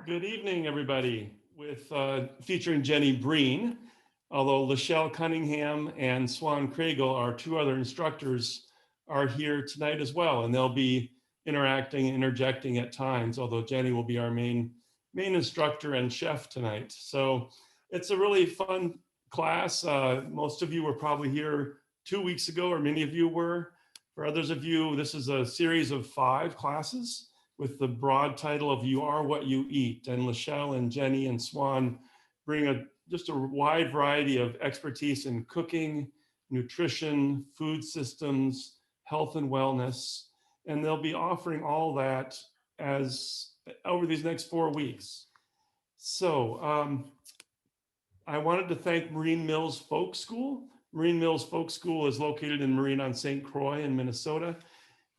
Good evening, everybody, with featuring Jenny Breen, although Lachelle Cunningham and Swan Craigle, our two other instructors, are here tonight as well, and they'll be interacting, interjecting at times, although Jenny will be our main instructor and chef tonight. So it's a really fun class. Most of you were probably here 2 weeks ago, or many of you were. For others of you, this is a series of 5 classes with the broad title of You Are What You Eat. And Lachelle and Jenny and Swan bring just a wide variety of expertise in cooking, nutrition, food systems, health and wellness. And they'll be offering all that as over these next 4 weeks. So I wanted to thank Marine Mills Folk School. Marine Mills Folk School is located in Marine on St. Croix in Minnesota,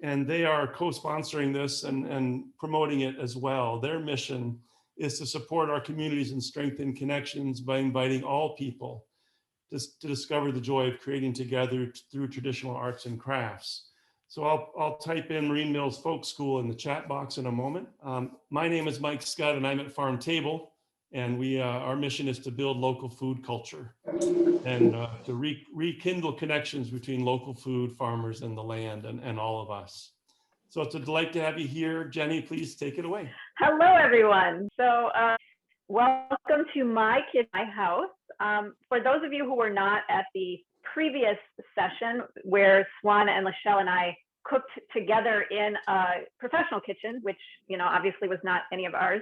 and they are co-sponsoring this and promoting it as well. Their mission is to support our communities and strengthen connections by inviting all people to discover the joy of creating together through traditional arts and crafts. So I'll type in Marine Mills Folk School in the chat box in a moment. My name is Mike Scott, and I'm at Farm Table, and our mission is to build local food culture and to rekindle connections between local food, farmers, and the land, and all of us. So it's a delight to have you here. Jenny, please take it away. Hello, everyone. So welcome to my kitchen, my house. For those of you who were not at the previous session where Swan and Lachelle and I cooked together in a professional kitchen, which obviously was not any of ours,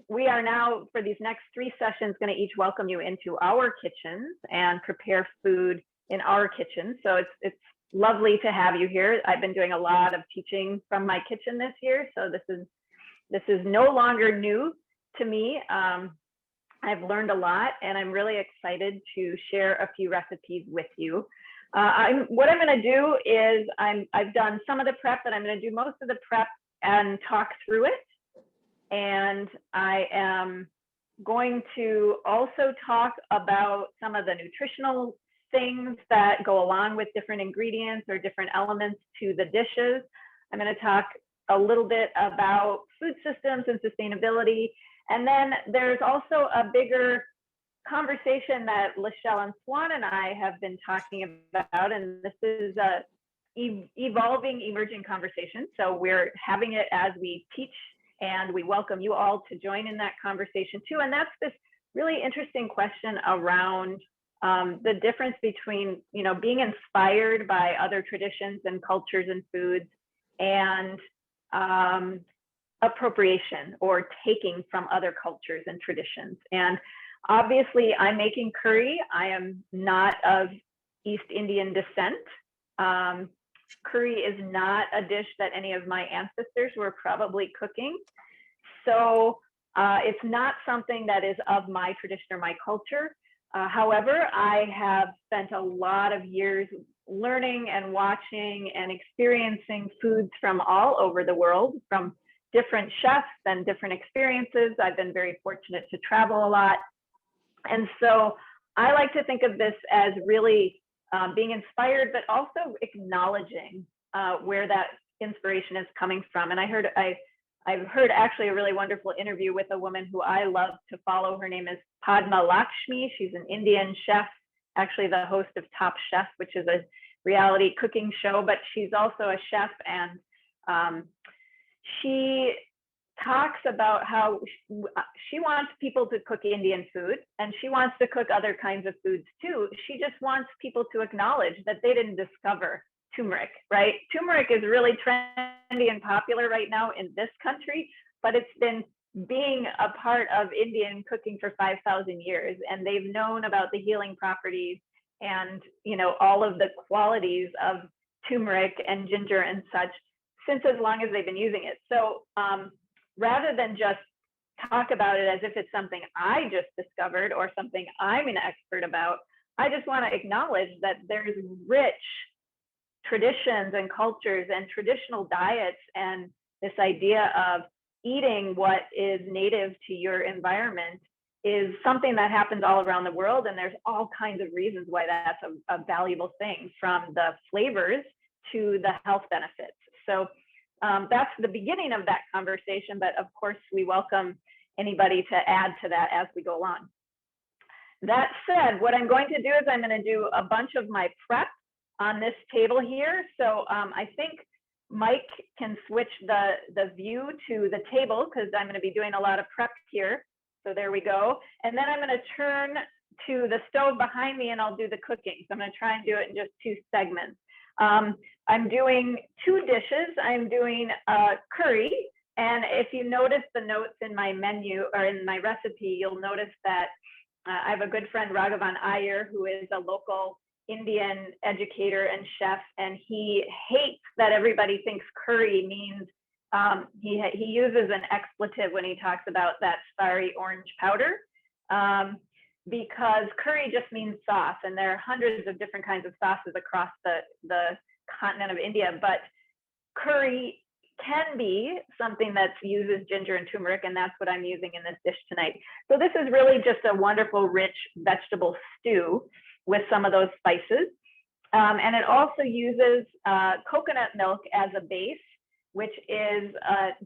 we are now, for these next 3 sessions, going to each welcome you into our kitchens and prepare food in our kitchen. So it's lovely to have you here. I've been doing a lot of teaching from my kitchen this year, so this is no longer new to me. I've learned a lot, and I'm really excited to share a few recipes with you. What I'm going to do is I've done some of the prep, but I'm going to do most of the prep and talk through it. And I am going to also talk about some of the nutritional things that go along with different ingredients or different elements to the dishes. I'm going to talk a little bit about food systems and sustainability. And then there's also a bigger conversation that Lachelle and Swan and I have been talking about, and this is a evolving, emerging conversation. So we're having it as we teach, and we welcome you all to join in that conversation too. And that's this really interesting question around the difference between, being inspired by other traditions and cultures and foods and appropriation or taking from other cultures and traditions. And obviously I'm making curry. I am not of East Indian descent. Curry is not a dish that any of my ancestors were probably cooking. So it's not something that is of my tradition or my culture. However, I have spent a lot of years learning and watching and experiencing foods from all over the world, from different chefs and different experiences. I've been very fortunate to travel a lot. And so I like to think of this as really being inspired, but also acknowledging where that inspiration is coming from. And I've heard actually a really wonderful interview with a woman who I love to follow. Her name is Padma Lakshmi. She's an Indian chef, actually the host of Top Chef, which is a reality cooking show, but she's also a chef. And she talks about how she wants people to cook Indian food, and she wants to cook other kinds of foods too. She just wants people to acknowledge that they didn't discover turmeric, right? Turmeric is really trendy and popular right now in this country, but it's been being a part of Indian cooking for 5,000 years, and they've known about the healing properties and all of the qualities of turmeric and ginger and such since as long as they've been using it. So rather than just talk about it as if it's something I just discovered or something I'm an expert about, I just want to acknowledge that there's rich traditions and cultures and traditional diets, and this idea of eating what is native to your environment is something that happens all around the world. And there's all kinds of reasons why that's a valuable thing, from the flavors to the health benefits. So that's the beginning of that conversation. But of course, we welcome anybody to add to that as we go along. That said, what I'm going to do is I'm going to do a bunch of my prep on this table here. So I think Mike can switch the view to the table because I'm going to be doing a lot of prep here. So there we go. And then I'm going to turn to the stove behind me and I'll do the cooking. So I'm going to try and do it in just 2 segments. I'm doing 2 dishes. I'm doing curry. And if you notice the notes in my menu or in my recipe, you'll notice that I have a good friend, Raghavan Iyer, who is a local Indian educator and chef, and he hates that everybody thinks curry means, he uses an expletive when he talks about that fiery orange powder, because curry just means sauce, and there are hundreds of different kinds of sauces across the continent of India, but curry can be something that uses ginger and turmeric, and that's what I'm using in this dish tonight. So this is really just a wonderful, rich vegetable stew with some of those spices. And it also uses coconut milk as a base, which is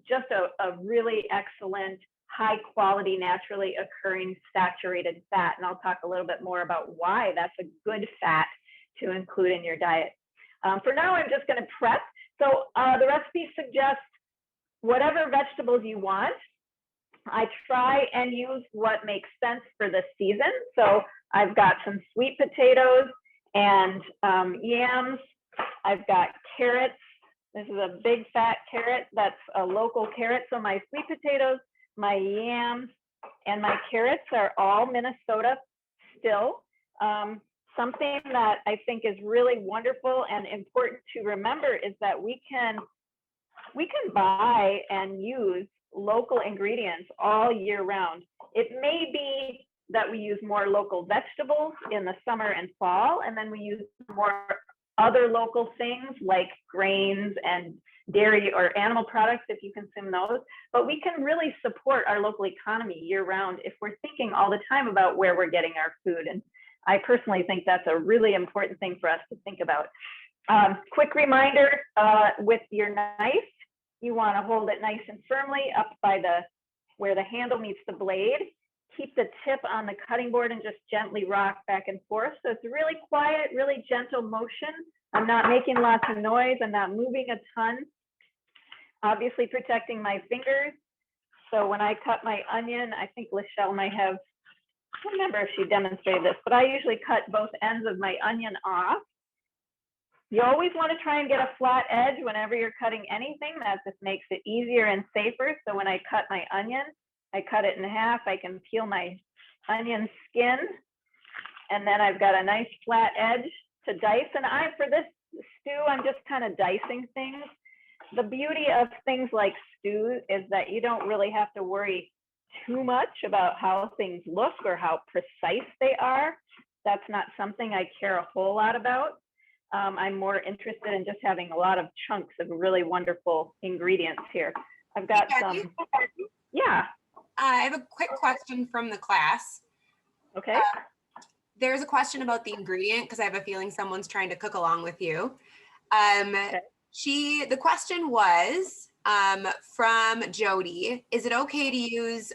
just a really excellent, high quality, naturally occurring saturated fat. And I'll talk a little bit more about why that's a good fat to include in your diet. For now, I'm just gonna prep. So the recipe suggests whatever vegetables you want. I try and use what makes sense for the season. So I've got some sweet potatoes and yams. I've got carrots. This is a big fat carrot. That's a local carrot. So my sweet potatoes, my yams, and my carrots are all Minnesota still. Something that I think is really wonderful and important to remember is that we can buy and use local ingredients all year round. It may be that we use more local vegetables in the summer and fall, and then we use more other local things like grains and dairy or animal products if you consume those. But we can really support our local economy year round if we're thinking all the time about where we're getting our food. And I personally think that's a really important thing for us to think about. Quick reminder, with your knife, you want to hold it nice and firmly up by where the handle meets the blade. Keep the tip on the cutting board and just gently rock back and forth. So it's really quiet, really gentle motion. I'm not making lots of noise. I'm not moving a ton. Obviously protecting my fingers. So when I cut my onion, I think Lachelle might have, I don't remember if she demonstrated this, but I usually cut both ends of my onion off. You always want to try and get a flat edge whenever you're cutting anything. That just makes it easier and safer. So when I cut my onion, I cut it in half. I can peel my onion skin, and then I've got a nice flat edge to dice. And for this stew, I'm just kind of dicing things. The beauty of things like stew is that you don't really have to worry too much about how things look or how precise they are. That's not something I care a whole lot about. I'm more interested in just having a lot of chunks of really wonderful ingredients here. I've got some, yeah. I have a quick question from the class. Okay. There's a question about the ingredient because I have a feeling someone's trying to cook along with you. Okay. The question was from Jody, is it okay to use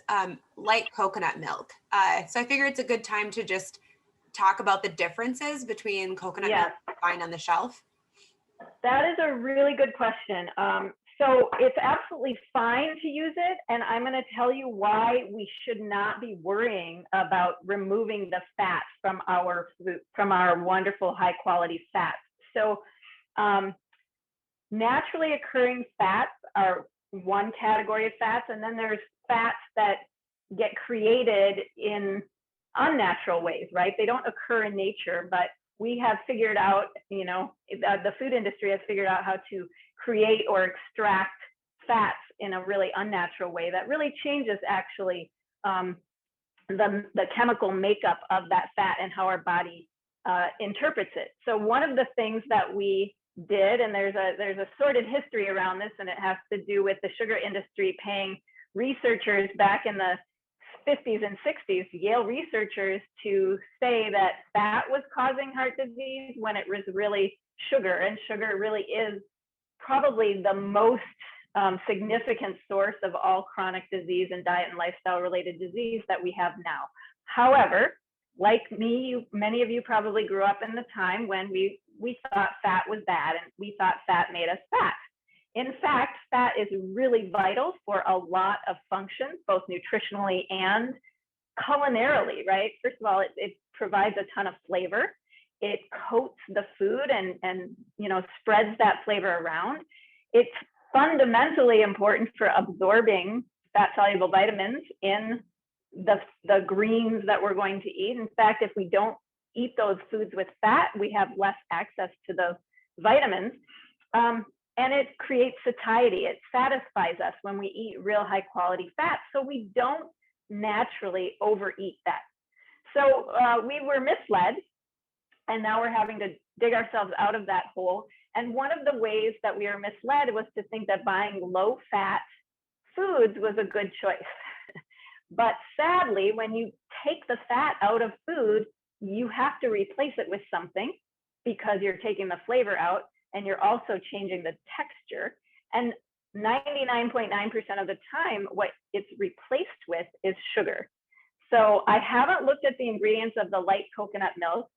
light coconut milk? So I figure it's a good time to just talk about the differences between coconut milk you find on the shelf. That is a really good question. So it's absolutely fine to use it, and I'm going to tell you why we should not be worrying about removing the fat from our food, from our wonderful high quality fats. So naturally occurring fats are one category of fats, and then there's fats that get created in unnatural ways, right? They don't occur in nature, but we have figured out, the food industry has figured out how to create or extract fats in a really unnatural way that really changes actually the chemical makeup of that fat and how our body interprets it. So one of the things that we did, and there's a sordid history around this, and it has to do with the sugar industry paying researchers back in the 50s and 60s, Yale researchers, to say that fat was causing heart disease when it was really sugar, and sugar really is probably the most significant source of all chronic disease and diet and lifestyle related disease that we have now. However, like me, many of you probably grew up in the time when we thought fat was bad and we thought fat made us fat. In fact, fat is really vital for a lot of functions, both nutritionally and culinarily, right? First of all, it provides a ton of flavor. It coats the food and spreads that flavor around. It's fundamentally important for absorbing fat-soluble vitamins in the greens that we're going to eat. In fact, if we don't eat those foods with fat, we have less access to those vitamins. And it creates satiety. It satisfies us when we eat real high quality fat, so we don't naturally overeat that. So we were misled, and now we're having to dig ourselves out of that hole. And one of the ways that we were misled was to think that buying low fat foods was a good choice. But sadly, when you take the fat out of food, you have to replace it with something because you're taking the flavor out and you're also changing the texture. And 99.9% of the time, what it's replaced with is sugar. So I haven't looked at the ingredients of the light coconut milk.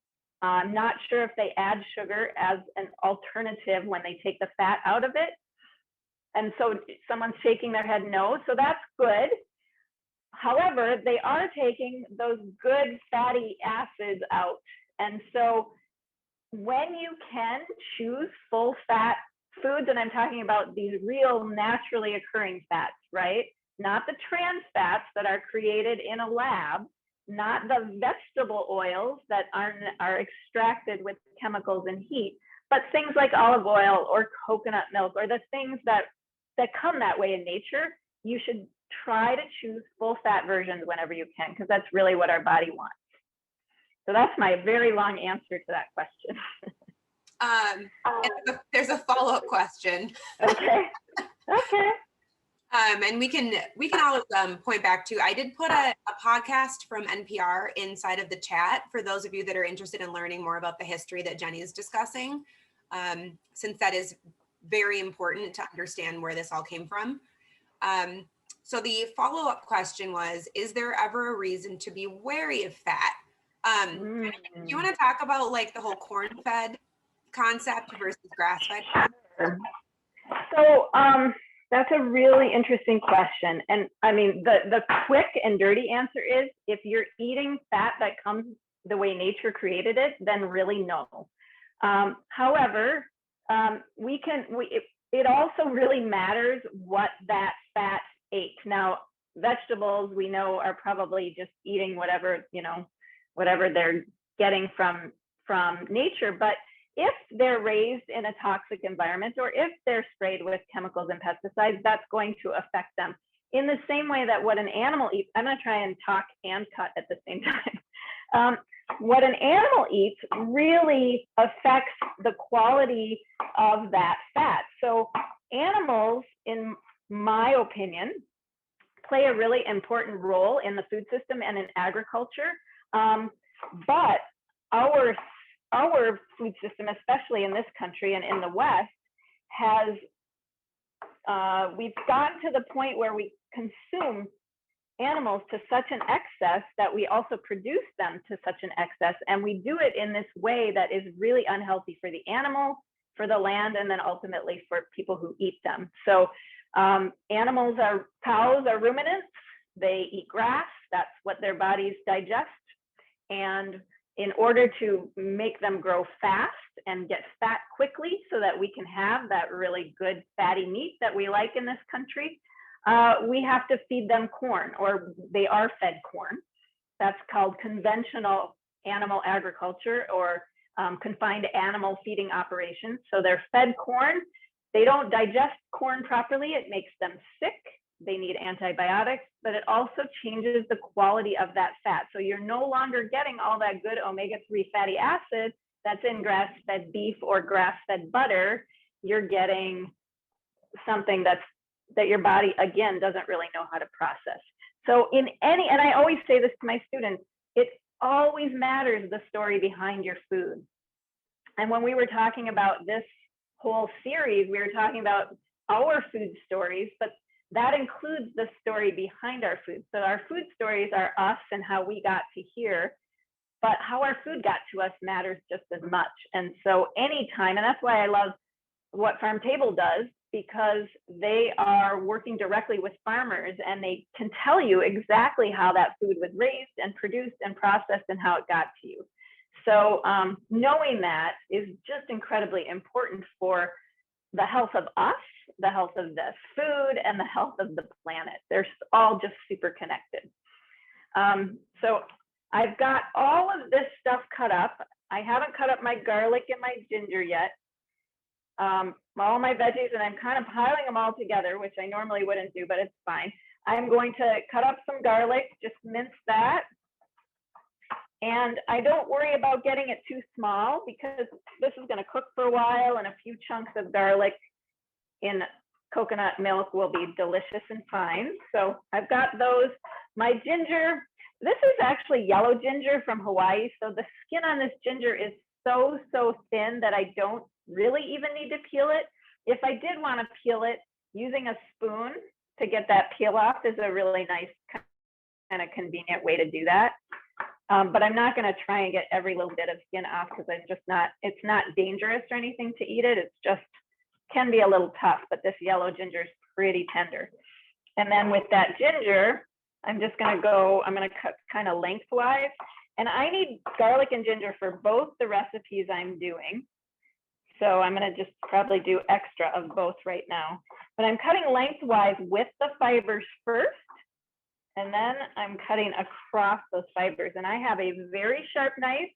I'm not sure if they add sugar as an alternative when they take the fat out of it. And so someone's shaking their head no, so that's good. However, they are taking those good fatty acids out. And so when you can choose full fat foods, and I'm talking about these real naturally occurring fats, right? Not the trans fats that are created in a lab, not the vegetable oils that are extracted with chemicals and heat, but things like olive oil or coconut milk or the things that come that way in nature. You should try to choose full fat versions whenever you can, because that's really what our body wants. So that's my very long answer to that question. There's a follow-up question. Okay. Okay. And we can always point back to, I did put a podcast from NPR inside of the chat for those of you that are interested in learning more about the history that Jenny is discussing, since that is very important to understand where this all came from. So the follow-up question was, is there ever a reason to be wary of fat? Do you want to talk about like the whole corn-fed concept versus grass-fed? So that's a really interesting question. And I mean, the quick and dirty answer is, if you're eating fat that comes the way nature created it, then really no. However, it also really matters what that fat ate. Now, vegetables we know are probably just eating whatever they're getting from nature. But if they're raised in a toxic environment, or if they're sprayed with chemicals and pesticides, that's going to affect them in the same way that what an animal eats. I'm going to try and talk and cut at the same time. What an animal eats really affects the quality of that fat. So animals, in my opinion, play a really important role in the food system and in agriculture. But our food system, especially in this country and in the West, we've gotten to the point where we consume animals to such an excess that we also produce them to such an excess. And we do it in this way that is really unhealthy for the animal, for the land, and then ultimately for people who eat them. So cows are ruminants. They eat grass. That's what their bodies digest. And in order to make them grow fast and get fat quickly so that we can have that really good fatty meat that we like in this country, we have to feed them corn, or they are fed corn. That's called conventional animal agriculture, or confined animal feeding operations. So they're fed corn. They don't digest corn properly. It makes them sick. They need antibiotics, but it also changes the quality of that fat. So you're no longer getting all that good omega-3 fatty acid that's in grass-fed beef or grass-fed butter. You're getting something that your body, again, doesn't really know how to process. So and I always say this to my students, it always matters the story behind your food. And when we were talking about this whole series, we were talking about our food stories, but that includes the story behind our food. So our food stories are us and how we got to here, but how our food got to us matters just as much. And so anytime, and that's why I love what Farm Table does, because they are working directly with farmers and they can tell you exactly how that food was raised and produced and processed and how it got to you. So knowing that is just incredibly important for the health of us, the health of the food, and the health of the planet. They're all just super connected. So I've got all of this stuff cut up. I haven't cut up my garlic and my ginger yet. All my veggies, and I'm kind of piling them all together, which I normally wouldn't do, but it's fine. I'm going to cut up some garlic, just mince that. And I don't worry about getting it too small because this is going to cook for a while, and a few chunks of garlic in coconut milk will be delicious and fine. So I've got those. My ginger, this is actually yellow ginger from Hawaii. So the skin on this ginger is so thin that I don't really even need to peel it. If I did want to peel it, using a spoon to get that peel off is a really nice kind of convenient way to do that. But I'm not going to try and get every little bit of skin off because it's not dangerous or anything to eat it. It's just can be a little tough, but this yellow ginger is pretty tender. And then with that ginger, I'm just going to cut kind of lengthwise. And I need garlic and ginger for both the recipes I'm doing. So I'm going to just probably do extra of both right now. But I'm cutting lengthwise with the fibers first, and then I'm cutting across those fibers. And I have a very sharp knife,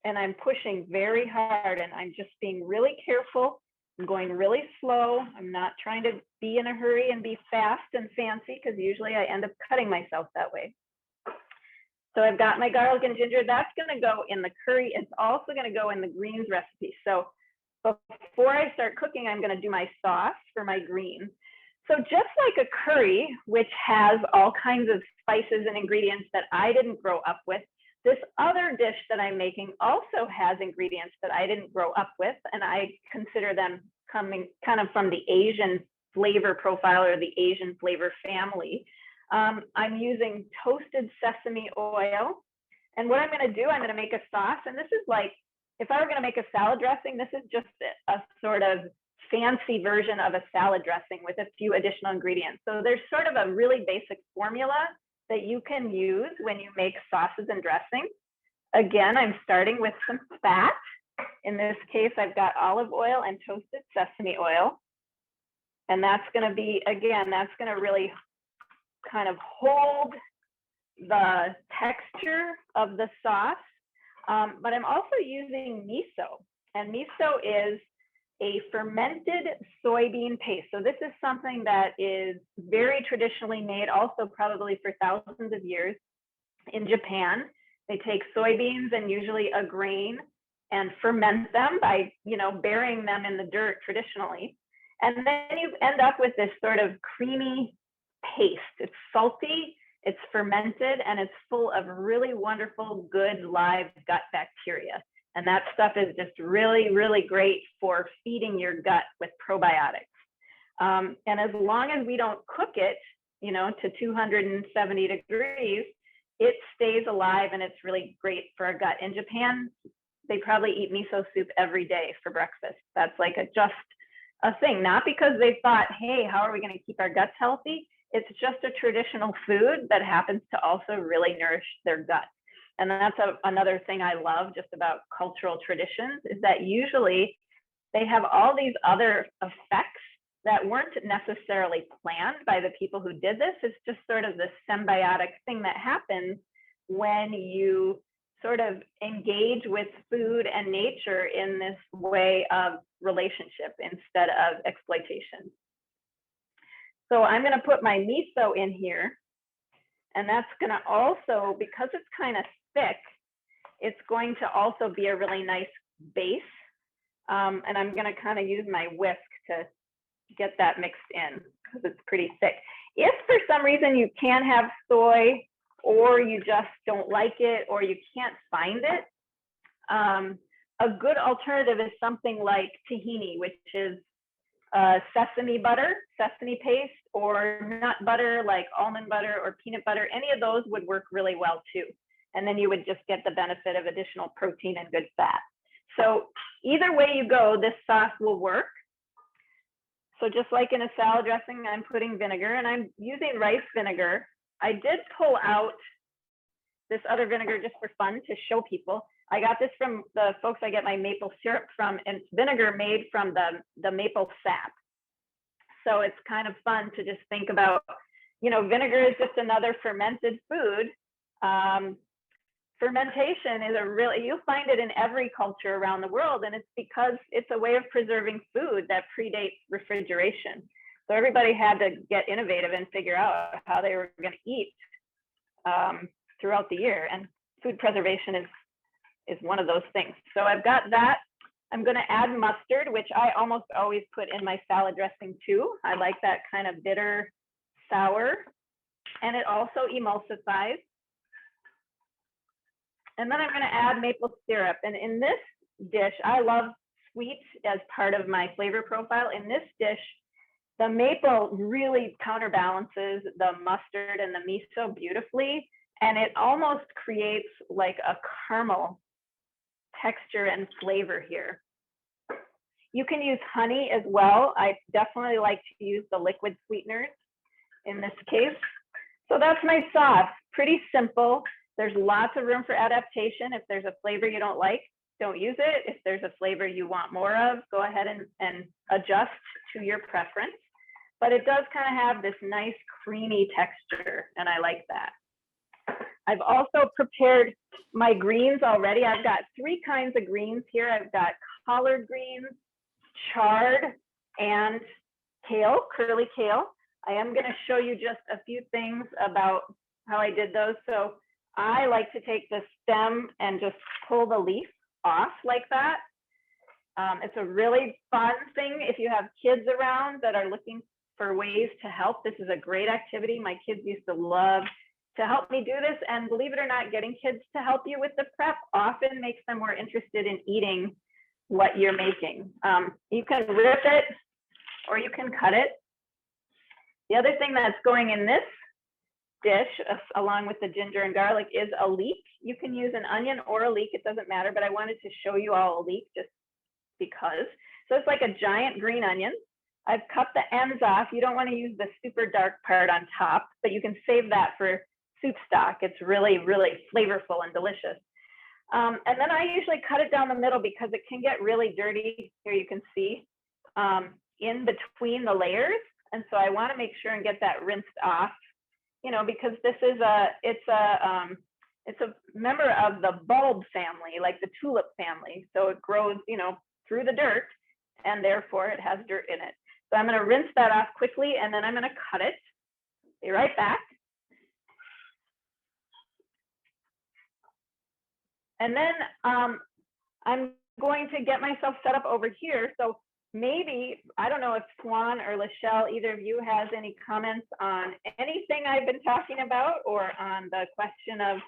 and I'm pushing very hard, and I'm just being really careful. I'm going really slow. I'm not trying to be in a hurry and be fast and fancy, because usually I end up cutting myself that way. So I've got my garlic and ginger. That's going to go in the curry. It's also going to go in the greens recipe. So before I start cooking, I'm going to do my sauce for my greens. So just like a curry, which has all kinds of spices and ingredients that I didn't grow up with, this other dish that I'm making also has ingredients that I didn't grow up with, and I consider them coming kind of from the Asian flavor profile or the Asian flavor family. I'm using toasted sesame oil. And what I'm going to do, I'm going to make a sauce. And this is like, if I were going to make a salad dressing, this is just a sort of fancy version of a salad dressing with a few additional ingredients. So there's sort of a really basic formula that you can use when you make sauces and dressings. Again, I'm starting with some fat. In this case, I've got olive oil and toasted sesame oil. And that's going to be, again, that's going to really kind of hold the texture of the sauce. But I'm also using miso, and miso is a fermented soybean paste. So this is something that is very traditionally made, also probably for thousands of years in Japan. They take soybeans and usually a grain and ferment them by, burying them in the dirt traditionally. And then you end up with this sort of creamy paste. It's salty, it's fermented, and it's full of really wonderful, good live gut bacteria. And that stuff is just really, really great for feeding your gut with probiotics. And as long as we don't cook it, to 270 degrees, it stays alive, and it's really great for our gut. In Japan, they probably eat miso soup every day for breakfast. That's like just a thing, not because they thought, hey, how are we going to keep our guts healthy? It's just a traditional food that happens to also really nourish their gut. And that's another thing I love just about cultural traditions, is that usually they have all these other effects that weren't necessarily planned by the people who did this. It's just sort of this symbiotic thing that happens when you sort of engage with food and nature in this way of relationship instead of exploitation. So I'm going to put my miso in here, and that's going to also, because it's kind of thick, it's going to also be a really nice base. And I'm going to kind of use my whisk to get that mixed in because it's pretty thick. If for some reason you can't have soy, or you just don't like it, or you can't find it, a good alternative is something like tahini, which is sesame butter, sesame paste, or nut butter like almond butter or peanut butter. Any of those would work really well too. And then you would just get the benefit of additional protein and good fat. So either way you go, this sauce will work. So just like in a salad dressing, I'm putting vinegar, and I'm using rice vinegar. I did pull out this other vinegar just for fun to show people. I got this from the folks I get my maple syrup from, and it's vinegar made from the maple sap. So it's kind of fun to just think about, you know, vinegar is just another fermented food. Fermentation is you'll find it in every culture around the world, and it's because it's a way of preserving food that predates refrigeration. So everybody had to get innovative and figure out how they were going to eat throughout the year, and food preservation is one of those things. So I've got that. I'm going to add mustard, which I almost always put in my salad dressing too. I like that kind of bitter, sour, and it also emulsifies. And then I'm going to add maple syrup. And in this dish, I love sweet as part of my flavor profile. In this dish, the maple really counterbalances the mustard and the miso beautifully. And it almost creates like a caramel texture and flavor here. You can use honey as well. I definitely like to use the liquid sweeteners in this case. So that's my sauce. Pretty simple. There's lots of room for adaptation. If there's a flavor you don't like, don't use it. If there's a flavor you want more of, go ahead and adjust to your preference. But it does kind of have this nice creamy texture, and I like that. I've also prepared my greens already. I've got 3 kinds of greens here. I've got collard greens, chard, and kale, curly kale. I am going to show you just a few things about how I did those. So I like to take the stem and just pull the leaf off like that. It's a really fun thing if you have kids around that are looking for ways to help. This is a great activity. My kids used to love to help me do this, and believe it or not, getting kids to help you with the prep often makes them more interested in eating what you're making. You can rip it or you can cut it. The other thing that's going in this dish, along with the ginger and garlic, is a leek. You can use an onion or a leek, it doesn't matter, but I wanted to show you all a leek just because. So it's like a giant green onion. I've cut the ends off. You don't want to use the super dark part on top, but you can save that for soup stock. It's really, really flavorful and delicious. And then I usually cut it down the middle because it can get really dirty. Here you can see in between the layers. And so I want to make sure and get that rinsed off, you know, because this is it's a member of the bulb family, like the tulip family. So it grows, you know, through the dirt, and therefore it has dirt in it. So I'm going to rinse that off quickly, and then I'm going to cut it. Be right back. And then I'm going to get myself set up over here. So maybe, I don't know if Swan or Lachelle, either of you has any comments on anything I've been talking about, or on the question of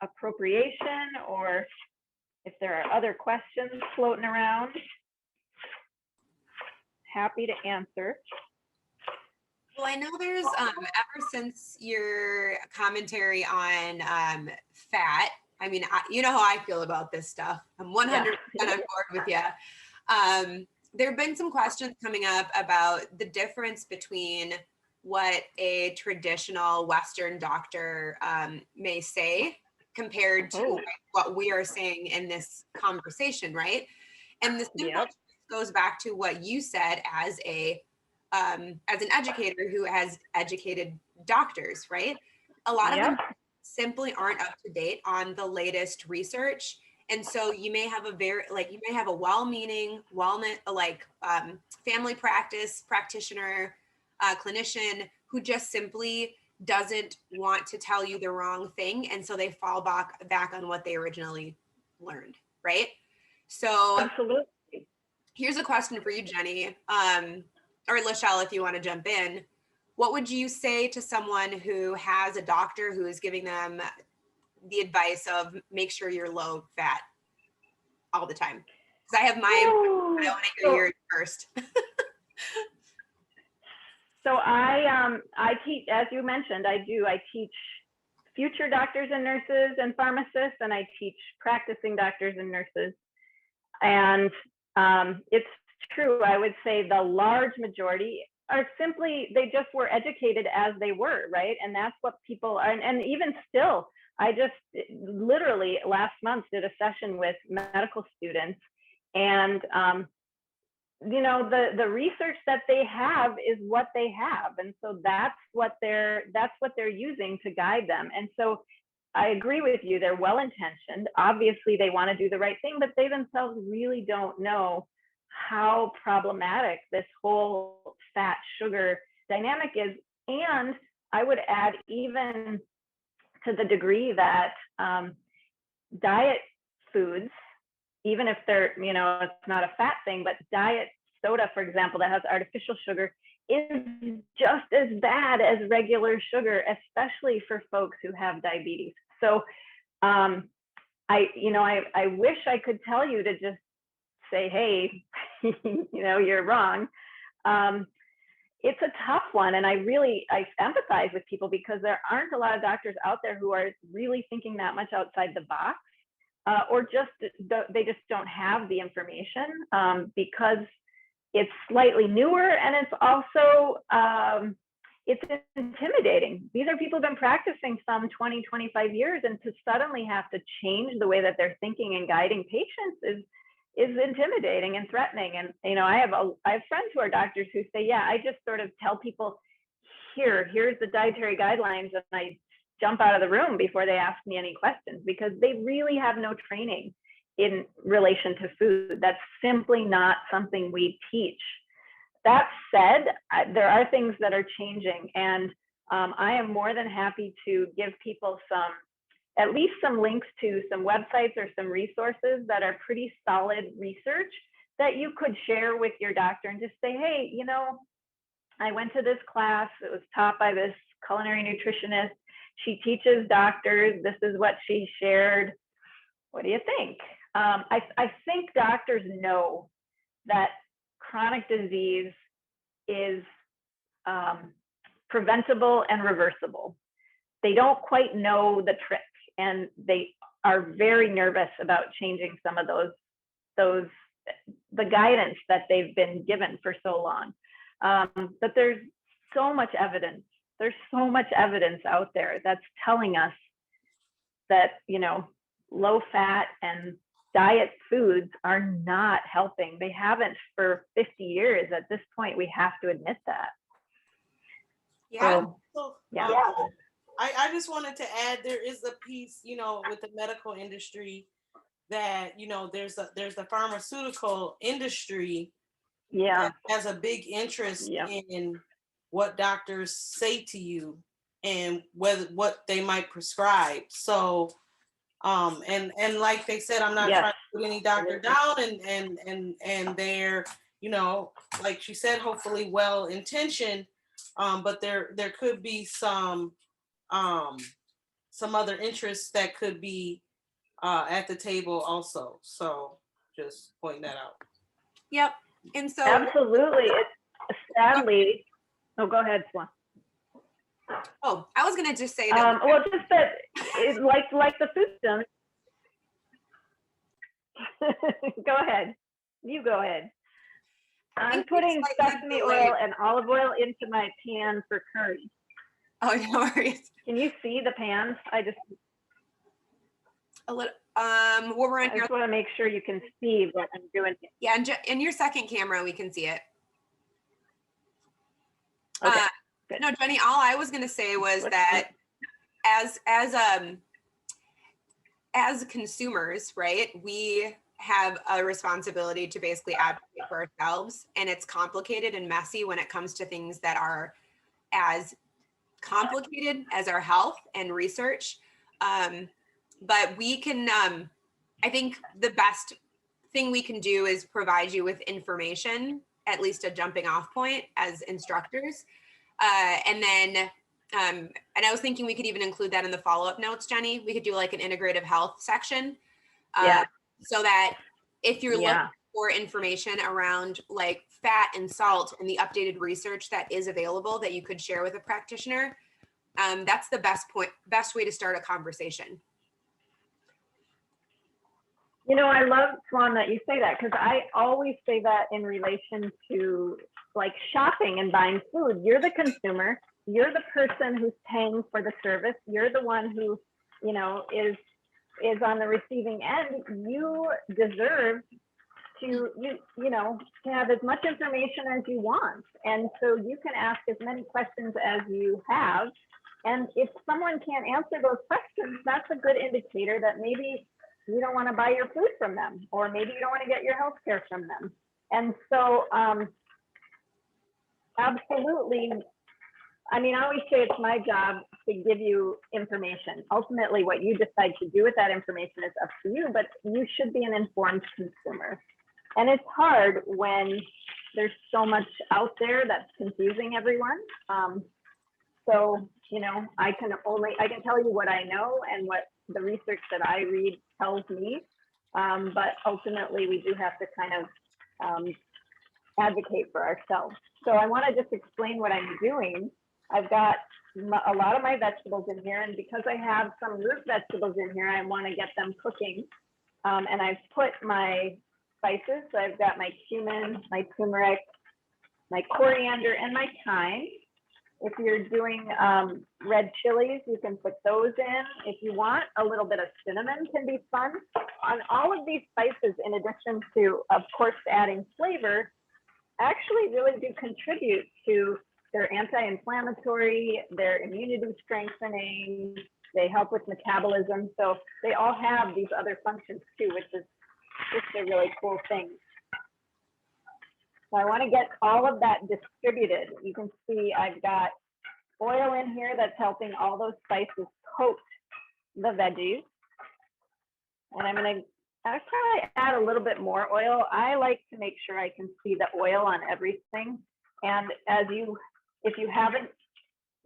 appropriation, or if there are other questions floating around. Happy to answer. Well, I know there's, ever since your commentary on fat, I mean, you know how I feel about this stuff. I'm 100% on board with you. There have been some questions coming up about the difference between what a traditional Western doctor may say compared to what we are saying in this conversation, right? And the simple goes back to what you said as an educator who has educated doctors, right? A lot of them simply aren't up to date on the latest research. And so you may have a well-meaning, family practice practitioner, clinician who just simply doesn't want to tell you the wrong thing. And so they fall back on what they originally learned, right? So absolutely. Here's a question for you, Jenny, or Lachelle, if you want to jump in. What would you say to someone who has a doctor who is giving them the advice of make sure you're low fat all the time? Because I have I want to hear yours first. So I teach, as you mentioned, I teach future doctors and nurses and pharmacists, and I teach practicing doctors and nurses. And it's true, I would say the large majority are simply, they just were educated as they were, right? And that's what people are, and even still, I just literally last month did a session with medical students, and you know, the research that they have is what they have, and so that's what they're using to guide them. And so I agree with you, they're well intentioned, obviously they want to do the right thing, but they themselves really don't know how problematic this whole fat sugar dynamic is. And I would add, even to the degree that diet foods, even if they're, you know, it's not a fat thing, but diet soda, for example, that has artificial sugar is just as bad as regular sugar, especially for folks who have diabetes. So I wish I could tell you to just say, hey, you know, you're wrong. It's a tough one. And I empathize with people because there aren't a lot of doctors out there who are really thinking that much outside the box, or just they just don't have the information because it's slightly newer, and it's also it's intimidating. These are people who've been practicing some 20, 25 years, and to suddenly have to change the way that they're thinking and guiding patients is intimidating and threatening. And you know, I have friends who are doctors who say, yeah, I just sort of tell people, here's the dietary guidelines, and I jump out of the room before they ask me any questions, because they really have no training in relation to food. That's simply not something we teach. That said, there are things that are changing, and I am more than happy to give people at least some links to some websites or some resources that are pretty solid research that you could share with your doctor and just say, hey, you know, I went to this class, it was taught by this culinary nutritionist. She teaches doctors, this is what she shared. What do you think? I think doctors know that chronic disease is preventable and reversible. They don't quite know the trick, and they are very nervous about changing some of the guidance that they've been given for so long. But there's so much evidence. There's so much evidence out there that's telling us that, you know, low fat and diet foods are not helping. They haven't for 50 years. At this point, we have to admit that. Yeah. So, Yeah. I just wanted to add, there is a piece, you know, with the medical industry that, you know, there's the pharmaceutical industry that has a big interest in what doctors say to you and what they might prescribe. So and like they said, I'm not trying to put any doctor down, and they're, you know, like she said, hopefully well intentioned, but there could be some other interests that could be at the table also. So just pointing that out. Yep. And so absolutely, it's sadly. Oh, go ahead, Swan. Oh, I was gonna just say that. Well, just that, like the food system. Go ahead. You go ahead. I'm putting sesame oil and olive oil into my pan for curry. Oh, no worries. Can you see the pans? I just a little. We're on I just want to make sure you can see what I'm doing. Yeah, and in your second camera, we can see it. Okay. No, Jenny, all I was going to say was that as consumers, right, we have a responsibility to basically advocate for ourselves, and it's complicated and messy when it comes to things that are as complicated as our health and research. But we can, I think the best thing we can do is provide you with information, at least a jumping off point as instructors. And then, and I was thinking we could even include that in the follow-up notes, Jenny. We could do like an integrative health section. So that if you're looking for information around like fat and salt and the updated research that is available that you could share with a practitioner, that's the best way to start a conversation. You know, I love, Swan, that you say that, because I always say that in relation to like shopping and buying food. You're the consumer. You're the person who's paying for the service. You're the one who, you know, is on the receiving end. You deserve to, you know, to have as much information as you want. And so you can ask as many questions as you have. And if someone can't answer those questions, that's a good indicator that maybe you don't want to buy your food from them, or maybe you don't want to get your health care from them. And so absolutely, I mean, I always say it's my job to give you information. Ultimately, what you decide to do with that information is up to you, but you should be an informed consumer. And it's hard when there's so much out there that's confusing everyone. So, you know, I can tell you what I know and what the research that I read tells me, but ultimately we do have to kind of advocate for ourselves. So I want to just explain what I'm doing. I've got a lot of my vegetables in here, and because I have some root vegetables in here, I want to get them cooking. And I've put my spices. So I've got my cumin, my turmeric, my coriander, and my thyme. If you're doing red chilies, you can put those in. If you want, a little bit of cinnamon can be fun. On all of these spices, in addition to, of course, adding flavor, actually really do contribute to their anti-inflammatory, their immunity strengthening, they help with metabolism. So they all have these other functions too, which is just a really cool thing. So I want to get all of that distributed. You can see I've got oil in here that's helping all those spices coat the veggies. And I'm going to actually add a little bit more oil. I like to make sure I can see the oil on everything. And if you haven't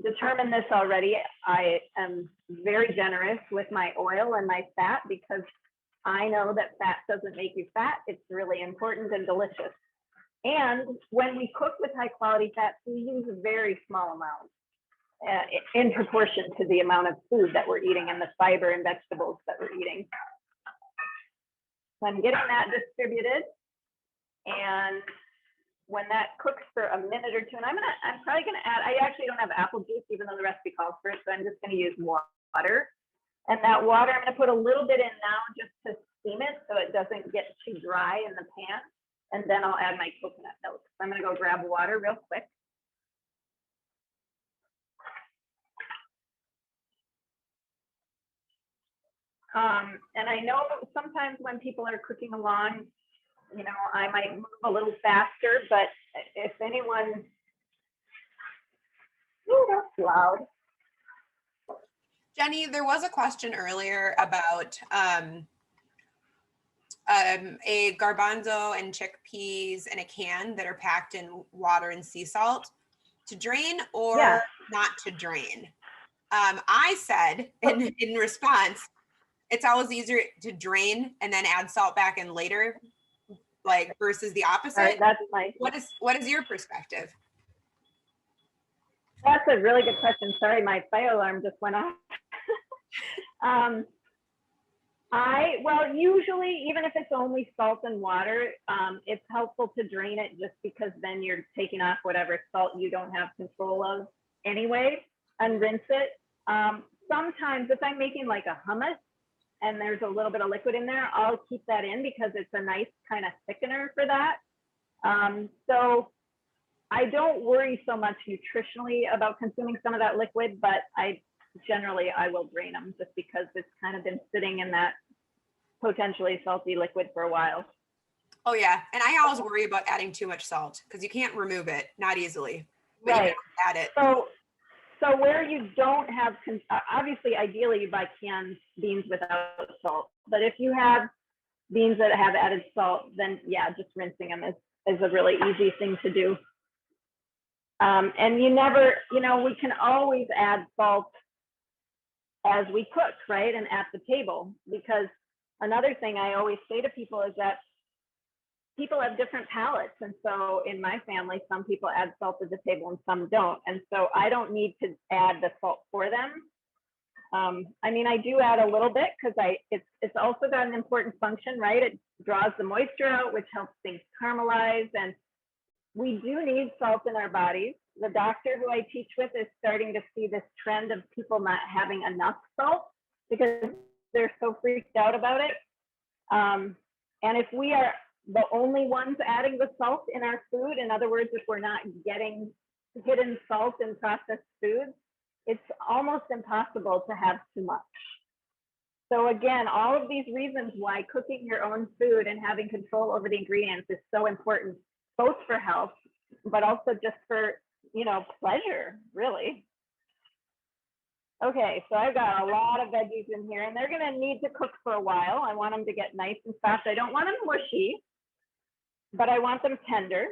determined this already, I am very generous with my oil and my fat, because I know that fat doesn't make you fat. It's really important and delicious. And when we cook with high quality fats, we use a very small amount in proportion to the amount of food that we're eating and the fiber and vegetables that we're eating. So I'm getting that distributed. And when that cooks for a minute or two, and I'm probably gonna add, I actually don't have apple juice, even though the recipe calls for it, so I'm just gonna use water. And that water, I'm gonna put a little bit in now just to steam it so it doesn't get too dry in the pan. And then I'll add my coconut milk. So I'm gonna go grab water real quick. And I know sometimes when people are cooking along, you know, I might move a little faster, but if anyone, oh, that's loud. Jenny, there was a question earlier about a garbanzo and chickpeas in a can that are packed in water and sea salt to drain or not to drain. I said in response, it's always easier to drain and then add salt back in later, like versus the opposite. Right, that's my. What is your perspective? That's a really good question. Sorry, my fire alarm just went off. Well, usually, even if it's only salt and water, it's helpful to drain it, just because then you're taking off whatever salt you don't have control of anyway, and rinse it. Sometimes if I'm making like a hummus and there's a little bit of liquid in there, I'll keep that in because it's a nice kind of thickener for that. So I don't worry so much nutritionally about consuming some of that liquid, but I will drain them just because it's kind of been sitting in that potentially salty liquid for a while. Oh yeah, and I always worry about adding too much salt because you can't remove it, not easily, but right. You can add it. So where you don't have, obviously, ideally you buy canned beans without salt, but if you have beans that have added salt, then yeah, just rinsing them is a really easy thing to do. And you never, you know, we can always add salt as we cook, right? And at the table, because another thing I always say to people is that people have different palates. And so in my family, some people add salt to the table and some don't. And so I don't need to add the salt for them. I mean, I do add a little bit because it's also got an important function, right? It draws the moisture out, which helps things caramelize. And we do need salt in our bodies. The doctor who I teach with is starting to see this trend of people not having enough salt because they're so freaked out about it. And if we are the only ones adding the salt in our food, in other words, if we're not getting hidden salt in processed foods, it's almost impossible to have too much. So again, all of these reasons why cooking your own food and having control over the ingredients is so important, both for health, but also just for, you know, pleasure, really. Okay, so I've got a lot of veggies in here and they're gonna need to cook for a while. I want them to get nice and soft. I don't want them mushy, but I want them tender.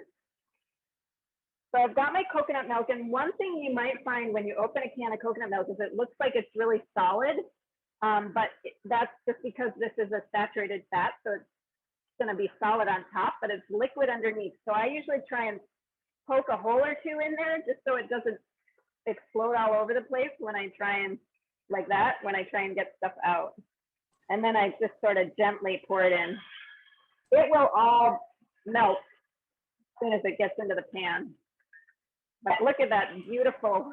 So I've got my coconut milk, and one thing you might find when you open a can of coconut milk is it looks like it's really solid, but that's just because this is a saturated fat, so it's gonna be solid on top, but it's liquid underneath. So I usually try and poke a hole or two in there just so it doesn't explode all over the place when I try and, like that, when I try and get stuff out. And then I just sort of gently pour it in. It will all melt as soon as it gets into the pan. But look at that beautiful,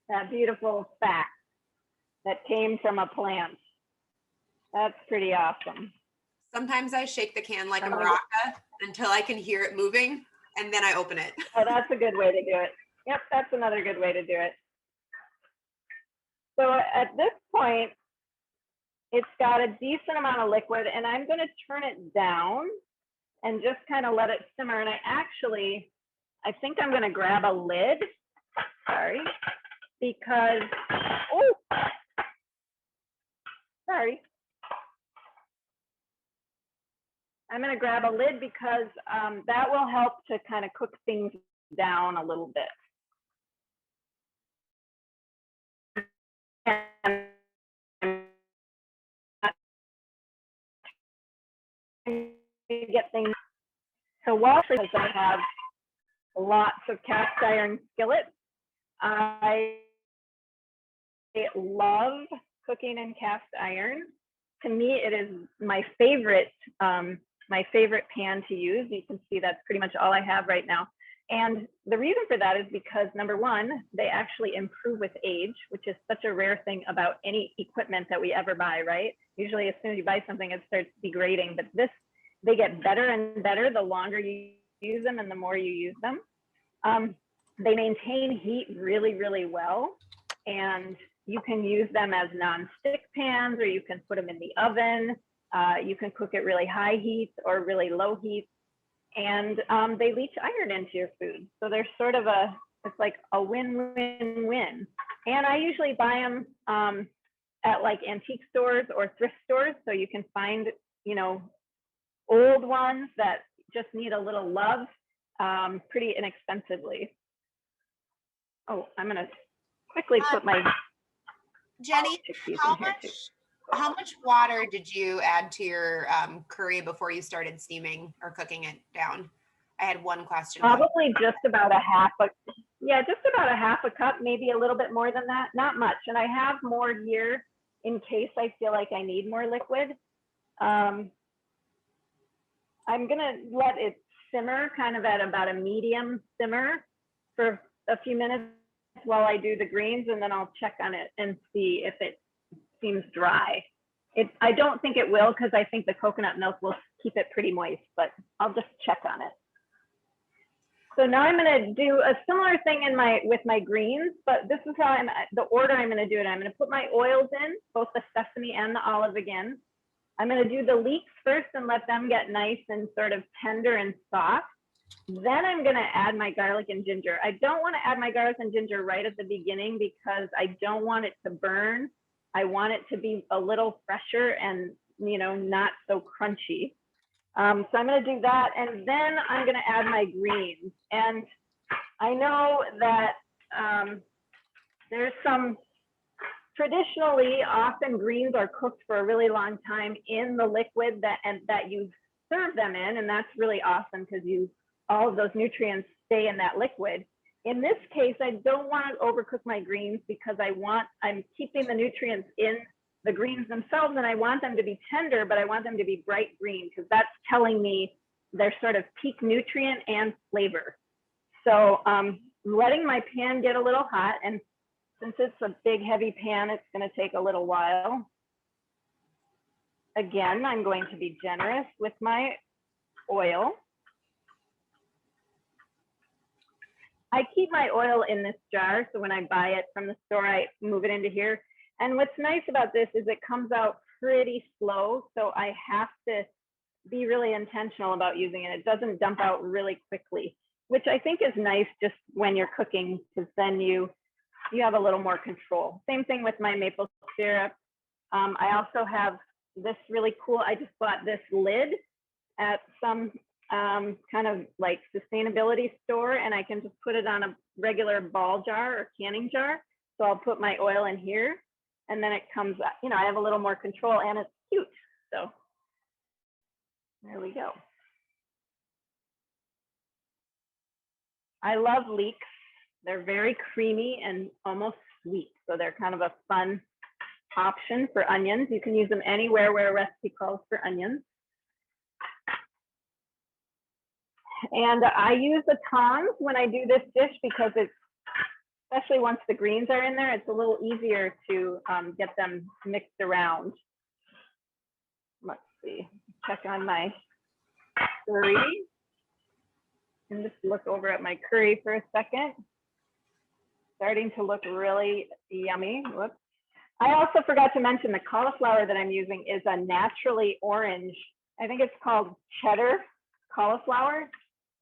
that beautiful fat that came from a plant. That's pretty awesome. Sometimes I shake the can like a maraca until I can hear it moving, and then I open it. Oh, that's a good way to do it. Yep, that's another good way to do it. So at this point, it's got a decent amount of liquid, and I'm going to turn it down and just kind of let it simmer. And I think I'm going to grab a lid, sorry, because, oh, sorry. I'm going to grab a lid because that will help to kind of cook things down a little bit. And get things. So while I have lots of cast iron skillets, I love cooking in cast iron. To me, it is my favorite pan to use. You can see that's pretty much all I have right now. And the reason for that is because, number one, they actually improve with age, which is such a rare thing about any equipment that we ever buy, right? Usually as soon as you buy something, it starts degrading, but they get better and better the longer you use them and the more you use them. They maintain heat really, really well. And you can use them as non-stick pans, or you can put them in the oven. You can cook at really high heat or really low heat. And they leach iron into your food. So they're sort of it's like a win-win-win. And I usually buy them at like antique stores or thrift stores. So you can find, you know, old ones that just need a little love pretty inexpensively. Oh, I'm gonna quickly put my Jenny, how much water did you add to your curry before you started steaming or cooking it down? I had one question. Probably just about a half a cup, maybe a little bit more than that, not much. And I have more here in case I feel like I need more liquid. I'm gonna let it simmer kind of at about a medium simmer for a few minutes while I do the greens, and then I'll check on it and see if it seems dry. I don't think it will, because I think the coconut milk will keep it pretty moist, but I'll just check on it. So now I'm going to do a similar thing with my greens, but this is how the order I'm going to do it. I'm going to put my oils in, both the sesame and the olive again. I'm going to do the leeks first and let them get nice and sort of tender and soft. Then I'm going to add my garlic and ginger. I don't want to add my garlic and ginger right at the beginning because I don't want it to burn. I want it to be a little fresher and, you know, not so crunchy. So I'm going to do that, and then I'm going to add my greens. And I know that there's some, traditionally, often greens are cooked for a really long time in the liquid that you serve them in, and that's really awesome because all of those nutrients stay in that liquid. In this case, I don't want to overcook my greens because I'm keeping the nutrients in the greens themselves, and I want them to be tender, but I want them to be bright green because that's telling me their sort of peak nutrient and flavor. So letting my pan get a little hot, and since it's a big heavy pan, it's going to take a little while. Again, I'm going to be generous with my oil. I keep my oil in this jar, so when I buy it from the store, I move it into here. And what's nice about this is it comes out pretty slow, so I have to be really intentional about using it. It doesn't dump out really quickly, which I think is nice just when you're cooking, because then you have a little more control. Same thing with my maple syrup. I also have this really cool, I just bought this lid at some kind of like sustainability store, and I can just put it on a regular ball jar or canning jar. So I'll put my oil in here, and then it comes, I have a little more control, and it's cute. So there we go. I love leeks. They're very creamy and almost sweet. So they're kind of a fun option for onions. You can use them anywhere where a recipe calls for onions. And I use the tongs when I do this dish because it's, especially once the greens are in there, it's a little easier to get them mixed around. Let's see, check on my curry. And just look over at my curry for a second. Starting to look really yummy. Whoops. I also forgot to mention the cauliflower that I'm using is a naturally orange. I think it's called cheddar cauliflower.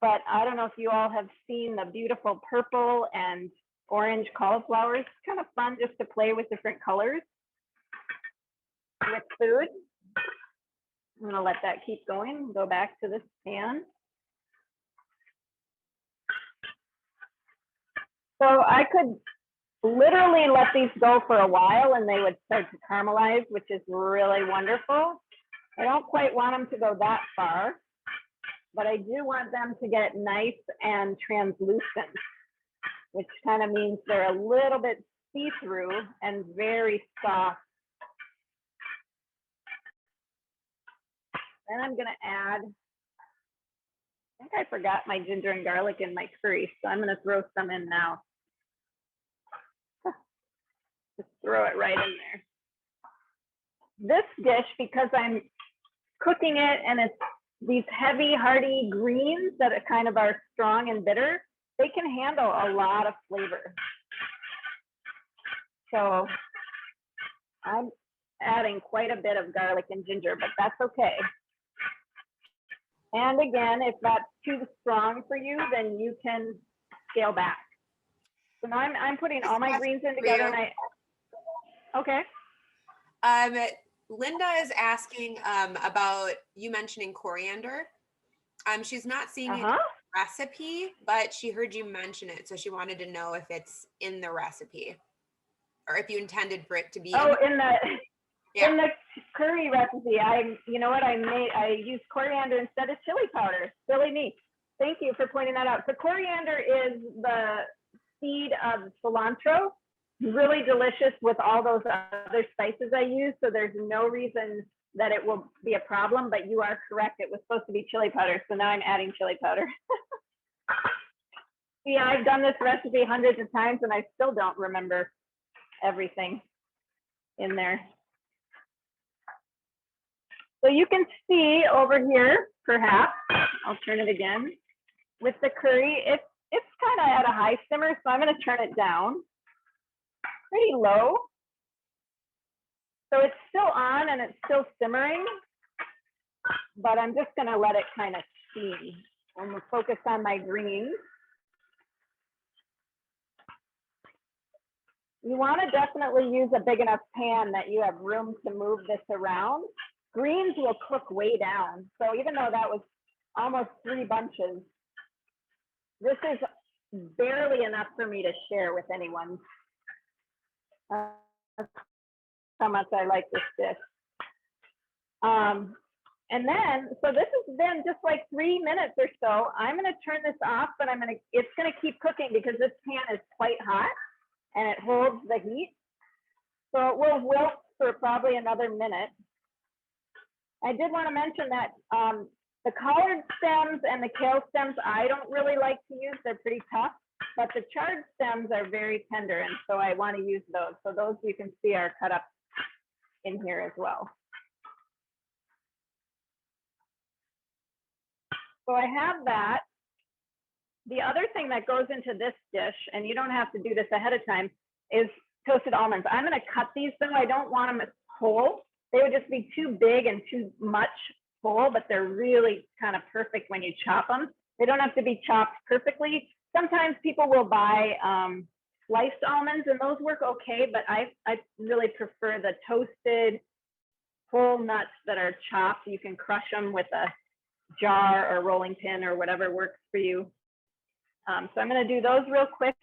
But I don't know if you all have seen the beautiful purple and orange cauliflowers. It's kind of fun just to play with different colors with food. I'm gonna let that keep going. Go back to this pan. So I could literally let these go for a while and they would start to caramelize, which is really wonderful. I don't quite want them to go that far, but I do want them to get nice and translucent, which kind of means they're a little bit see-through and very soft. Then I'm gonna add, I think I forgot my ginger and garlic in my curry, so I'm gonna throw some in now. Just throw it right in there. This dish, because I'm cooking it and it's these heavy, hearty greens that are kind of are strong and bitter, they can handle a lot of flavor. So I'm adding quite a bit of garlic and ginger, but that's okay. And again, if that's too strong for you, then you can scale back. So now I'm putting all my greens in together, and okay. Linda is asking about you mentioning coriander. She's not seeing it in the recipe, but she heard you mention it, so she wanted to know if it's in the recipe or if you intended for it to be. In the curry recipe, you know what I made? I used coriander instead of chili powder. Really neat. Thank you for pointing that out. So coriander is the seed of cilantro. Really delicious with all those other spices I use. So there's no reason that it will be a problem, but you are correct. It was supposed to be chili powder. So now I'm adding chili powder. Yeah, I've done this recipe hundreds of times and I still don't remember everything in there. So you can see over here, perhaps, I'll turn it again, with the curry, it's kind of at a high simmer, so I'm going to turn it down pretty low. So it's still on and it's still simmering, but I'm just going to let it kind of steam. I'm going to focus on my greens. You want to definitely use a big enough pan that you have room to move this around. Greens will cook way down. So even though that was almost 3 bunches, this is barely enough for me to share with anyone. That's how much I like this dish. And then, so this has been just like 3 minutes or so. I'm gonna turn this off, but it's gonna keep cooking because this pan is quite hot and it holds the heat. So it will wilt for probably another minute. I did want to mention that the collard stems and the kale stems, I don't really like to use. They're pretty tough, but the chard stems are very tender, and so I want to use those. So those you can see are cut up in here as well. So I have that. The other thing that goes into this dish, and you don't have to do this ahead of time, is toasted almonds. I'm going to cut these though. I don't want them whole. They would just be too big and too much whole, but they're really kind of perfect when you chop them. They don't have to be chopped perfectly. Sometimes people will buy sliced almonds and those work okay, but I really prefer the toasted whole nuts that are chopped. You can crush them with a jar or rolling pin or whatever works for you. So I'm going to do those real quick.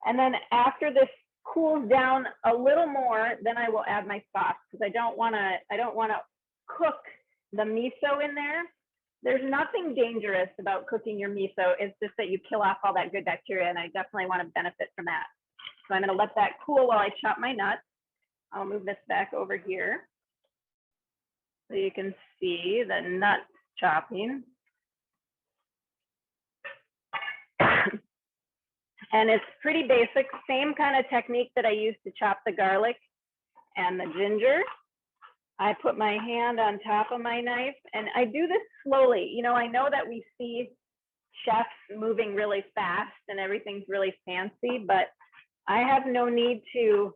And then after this cools down a little more, then I will add my sauce because I don't want to cook the miso in there. There's nothing dangerous about cooking your miso. It's just that you kill off all that good bacteria, and I definitely want to benefit from that. So I'm going to let that cool while I chop my nuts. I'll move this back over here so you can see the nut chopping. And it's pretty basic, same kind of technique that I use to chop the garlic and the ginger. I put my hand on top of my knife and I do this slowly. You know, I know that we see chefs moving really fast and everything's really fancy, but I have no need to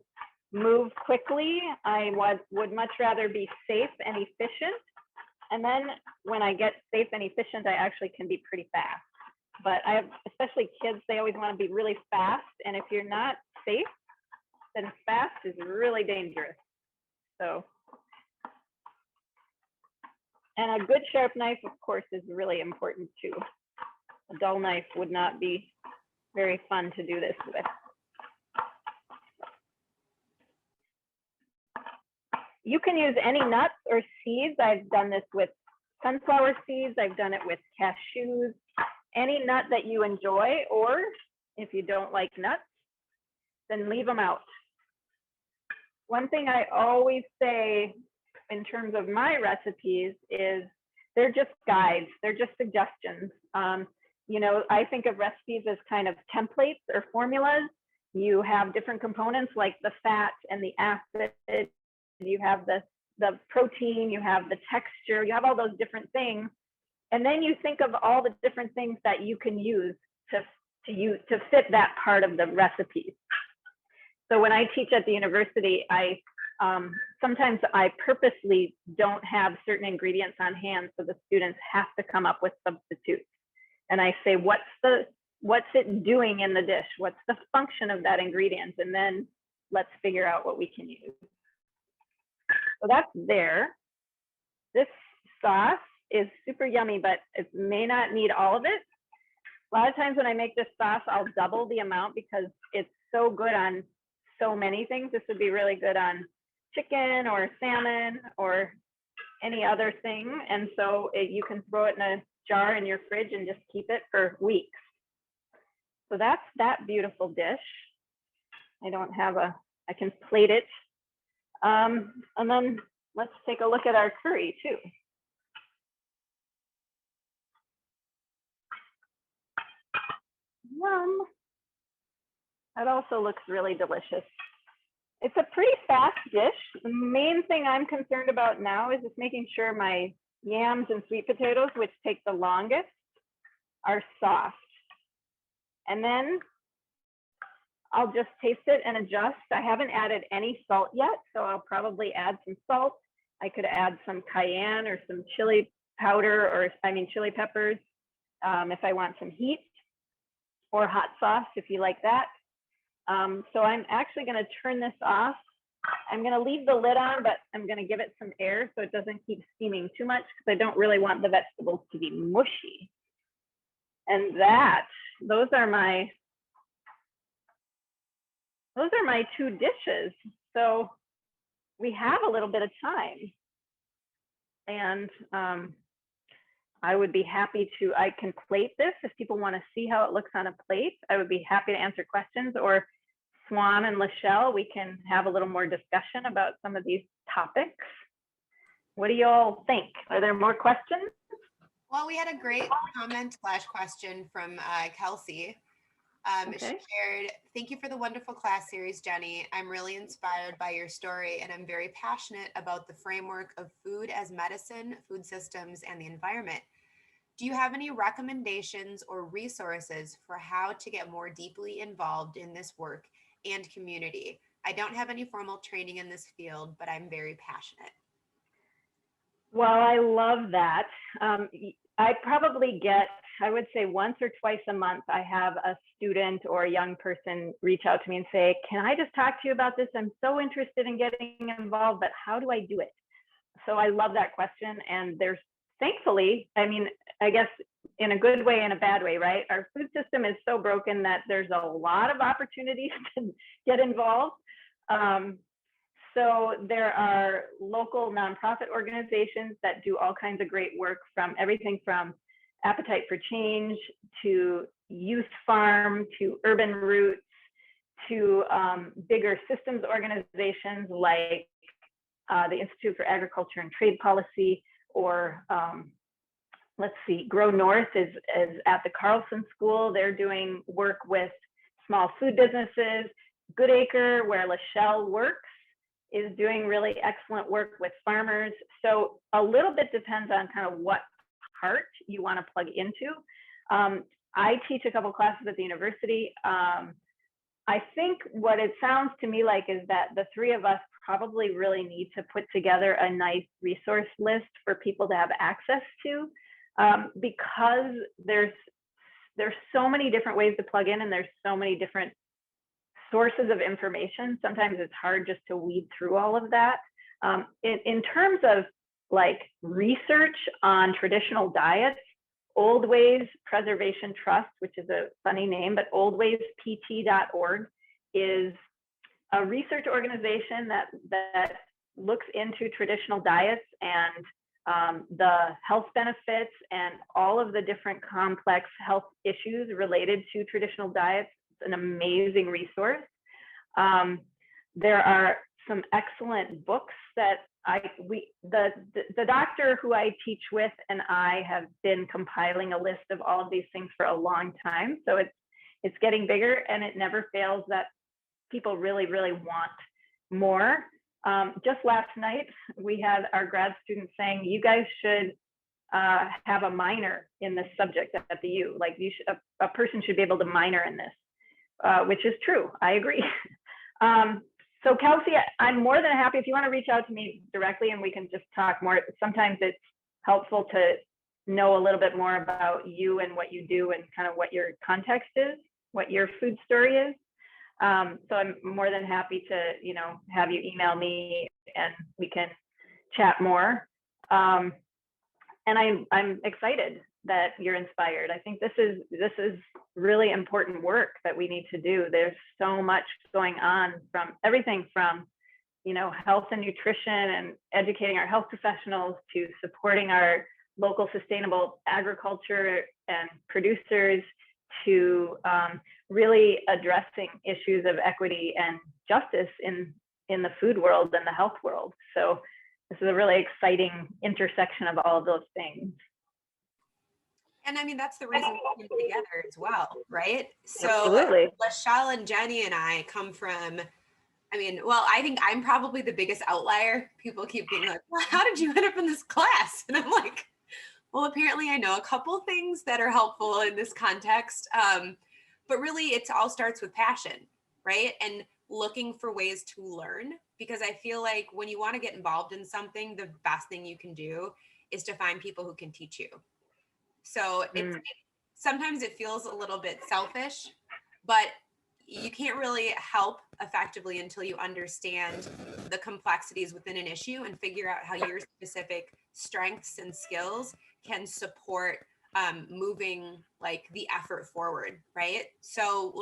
move quickly. I would much rather be safe and efficient. And then when I get safe and efficient, I actually can be pretty fast. But I have, especially kids, they always want to be really fast. And if you're not safe, then fast is really dangerous. So, and a good sharp knife, of course, is really important too. A dull knife would not be very fun to do this with. You can use any nuts or seeds. I've done this with sunflower seeds. I've done it with cashews. Any nut that you enjoy, or if you don't like nuts, then leave them out. One thing I always say in terms of my recipes is they're just guides, they're just suggestions. You know, I think of recipes as kind of templates or formulas. You have different components like the fat and the acid, you have the protein, you have the texture, you have all those different things. And then you think of all the different things that you can use to fit that part of the recipe. So when I teach at the university, sometimes I purposely don't have certain ingredients on hand, so the students have to come up with substitutes. And I say, what's it doing in the dish? What's the function of that ingredient? And then let's figure out what we can use. So that's there. This sauce is super yummy, but it may not need all of it. A lot of times when I make this sauce, I'll double the amount because it's so good on so many things. This would be really good on chicken or salmon or any other thing. And so you can throw it in a jar in your fridge and just keep it for weeks. So that's that beautiful dish. I can plate it. And then let's take a look at our curry too. Yum. That also looks really delicious. It's a pretty fast dish. The main thing I'm concerned about now is just making sure my yams and sweet potatoes, which take the longest, are soft. And then I'll just taste it and adjust. I haven't added any salt yet, so I'll probably add some salt. I could add some cayenne or some chili powder, or chili peppers if I want some heat, or hot sauce if you like that. So I'm actually going to turn this off. I'm going to leave the lid on, but I'm going to give it some air so it doesn't keep steaming too much because I don't really want the vegetables to be mushy. And those are my two dishes. So we have a little bit of time. And I would be happy to, I can plate this if people want to see how it looks on a plate. I would be happy to answer questions, or Swan and Lachelle, we can have a little more discussion about some of these topics. What do you all think? Are there more questions? Well, we had a great comment/question from Kelsey. She shared, "Thank you for the wonderful class series, Jenny. I'm really inspired by your story, and I'm very passionate about the framework of food as medicine, food systems, and the environment. Do you have any recommendations or resources for how to get more deeply involved in this work and community? I don't have any formal training in this field, but I'm very passionate." Well, I love that. I probably get, I would say once or twice a month, I have a student or a young person reach out to me and say, "Can I just talk to you about this? I'm so interested in getting involved, but how do I do it?" So I love that question. And there's, thankfully, I mean, I guess in a good way and a bad way, right? Our food system is so broken that there's a lot of opportunities to get involved. So there are local nonprofit organizations that do all kinds of great work, from everything from Appetite for Change to Youth Farm to Urban Roots to bigger systems organizations like the Institute for Agriculture and Trade Policy, or let's see, Grow North is at the Carlson School. They're doing work with small food businesses. Goodacre, where Lachelle works, is doing really excellent work with farmers. So a little bit depends on kind of what part you want to plug into. I teach a couple classes at the university. I think what it sounds to me like is that the three of us probably really need to put together a nice resource list for people to have access to, because there's so many different ways to plug in, and there's so many different sources of information. Sometimes it's hard just to weed through all of that. In terms of like research on traditional diets, Old Ways Preservation Trust, which is a funny name, but oldwayspt.org is a research organization that looks into traditional diets and the health benefits and all of the different complex health issues related to traditional diets. An amazing resource. There are some excellent books that the doctor who I teach with and I have been compiling a list of all of these things for a long time. So it's getting bigger, and it never fails that people really, really want more. Just last night, we had our grad students saying, "You guys should have a minor in this subject at the U. Like a person should be able to minor in this." Which is true. I agree. So Kelsey, I'm more than happy if you want to reach out to me directly and we can just talk more. Sometimes it's helpful to know a little bit more about you and what you do and kind of what your context is, what your food story is. So I'm more than happy to, have you email me and we can chat more. And I'm excited that you're inspired. I think this is really important work that we need to do. There's so much going on, from everything from, health and nutrition and educating our health professionals to supporting our local sustainable agriculture and producers to really addressing issues of equity and justice in the food world and the health world. So this is a really exciting intersection of all of those things. And I mean, that's the reason we came together as well, right? So Absolutely. Lachelle and Jenny and I come from, I think I'm probably the biggest outlier. People keep being like, "Well, how did you end up in this class?" And I'm like, well, apparently I know a couple things that are helpful in this context. But really, it all starts with passion, right? And looking for ways to learn, because I feel like when you want to get involved in something, the best thing you can do is to find people who can teach you. So sometimes it feels a little bit selfish, but you can't really help effectively until you understand the complexities within an issue and figure out how your specific strengths and skills can support moving like the effort forward, right? So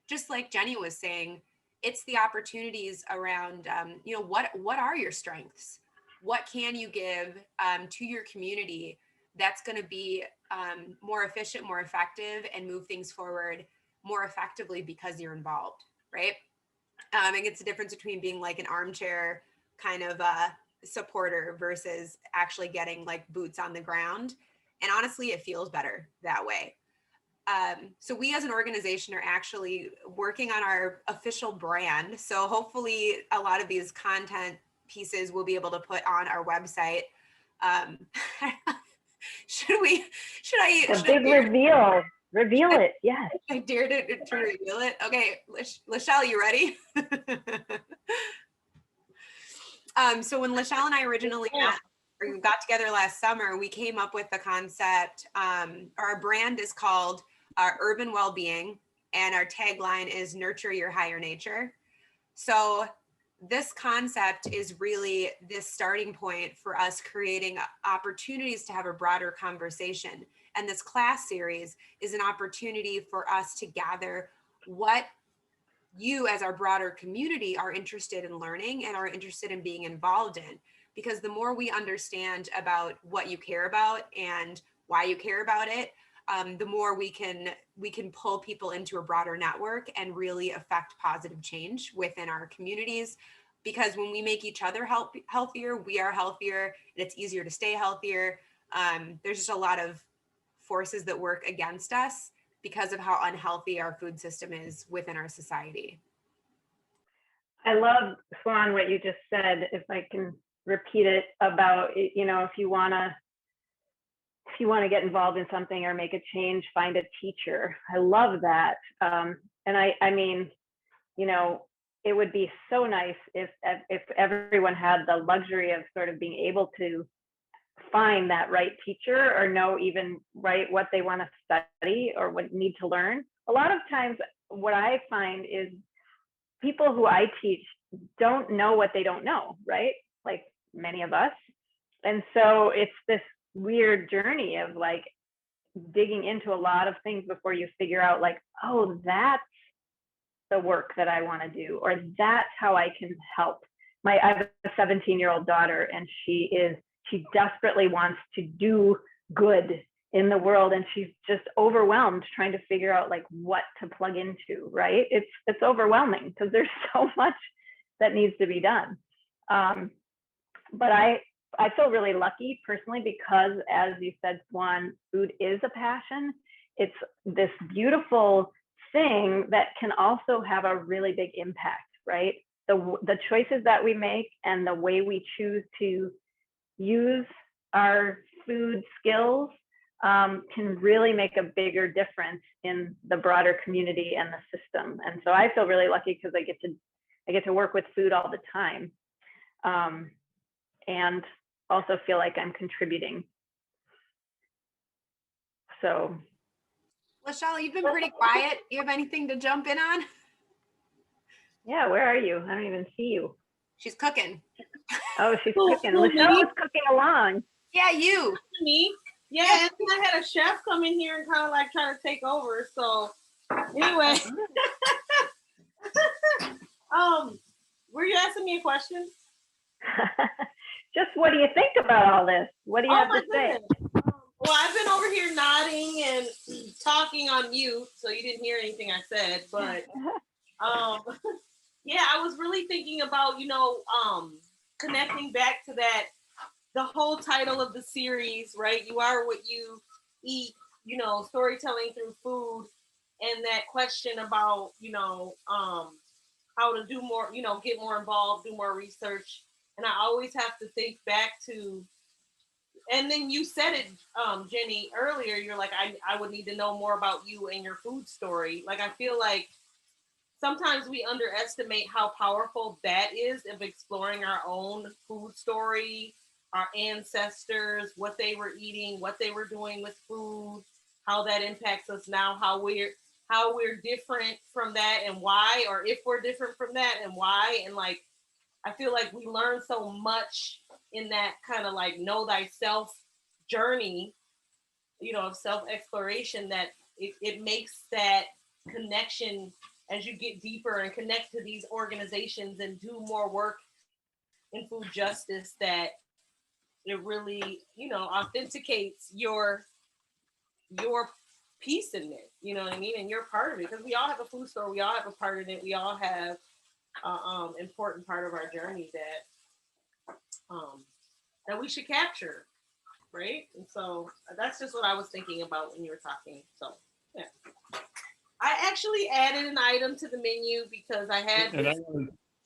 just like Jenny was saying, it's the opportunities around, what are your strengths? what can you give to your community that's going to be more efficient, more effective, and move things forward more effectively because you're involved, right? I think it's the difference between being like an armchair kind of supporter versus actually getting like boots on the ground. And honestly, it feels better that way. So we as an organization are actually working on our official brand. So hopefully a lot of these content pieces we'll be able to put on our website. Should I big reveal. Reveal it, yes. I dare to reveal it. Okay, Lachelle, you ready? So when Lachelle and I originally got together last summer, we came up with the concept. Our brand is called Urban Wellbeing, and our tagline is Nurture Your Higher Nature. So this concept is really this starting point for us creating opportunities to have a broader conversation. And this class series is an opportunity for us to gather what you as our broader community are interested in learning and are interested in being involved in. Because the more we understand about what you care about and why you care about it, the more we can pull people into a broader network and really affect positive change within our communities. Because when we make each other healthier, we are healthier, and it's easier to stay healthier. There's just a lot of forces that work against us because of how unhealthy our food system is within our society. I love, Swan, what you just said. If I can repeat it about, you know, if you want to get involved in something or make a change, find a teacher. I love that. And I mean, you know, it would be so nice if everyone had the luxury of sort of being able to find that right teacher or know even right what they want to study or what need to learn. A lot of times what I find is people who I teach don't know what they don't know, right? Like many of us. And so it's this weird journey of like digging into a lot of things before you figure out like, oh, that's the work that I want to do, or that's how I can help. I have a 17-year-old daughter, and she desperately wants to do good in the world, and she's just overwhelmed trying to figure out like what to plug into, right? It's overwhelming because there's so much that needs to be done. But I feel really lucky personally because, as you said, Swan, food is a passion. It's this beautiful thing that can also have a really big impact, right? The choices that we make and the way we choose to use our food skills can really make a bigger difference in the broader community and the system. And so I feel really lucky because I get to work with food all the time, and also feel like I'm contributing. So, Lachelle, you've been pretty quiet. You have anything to jump in on? Yeah, where are you? I don't even see you. She's cooking. Oh, she's cooking. Lachelle is cooking along. Yeah, you. Me? Yeah, and then I had a chef come in here and kind of like try to take over. So anyway, were you asking me a question? Just what do you think about all this? What do you have to say? Well, I've been over here nodding and talking on mute, so you didn't hear anything I said. But yeah, I was really thinking about, connecting back to that, the whole title of the series, right? You are what you eat, storytelling through food, and that question about, how to do more, get more involved, do more research. And I always have to think back to, and then you said it, Jenny, earlier, you're like, I would need to know more about you and your food story. Like, I feel like sometimes we underestimate how powerful that is of exploring our own food story, our ancestors, what they were eating, what they were doing with food, how that impacts us now, how we're different from that and why, or if we're different from that and why. And like, I feel like we learn so much in that kind of like know thyself journey, of self-exploration, that it makes that connection as you get deeper and connect to these organizations and do more work in food justice, that it really, you know, authenticates your piece in it. You know what I mean? And you're part of it, because we all have a food store. We all have a part in it. We all have important part of our journey that we should capture, right? And so that's just what I was thinking about when you were talking. So yeah, I actually added an item to the menu because I had this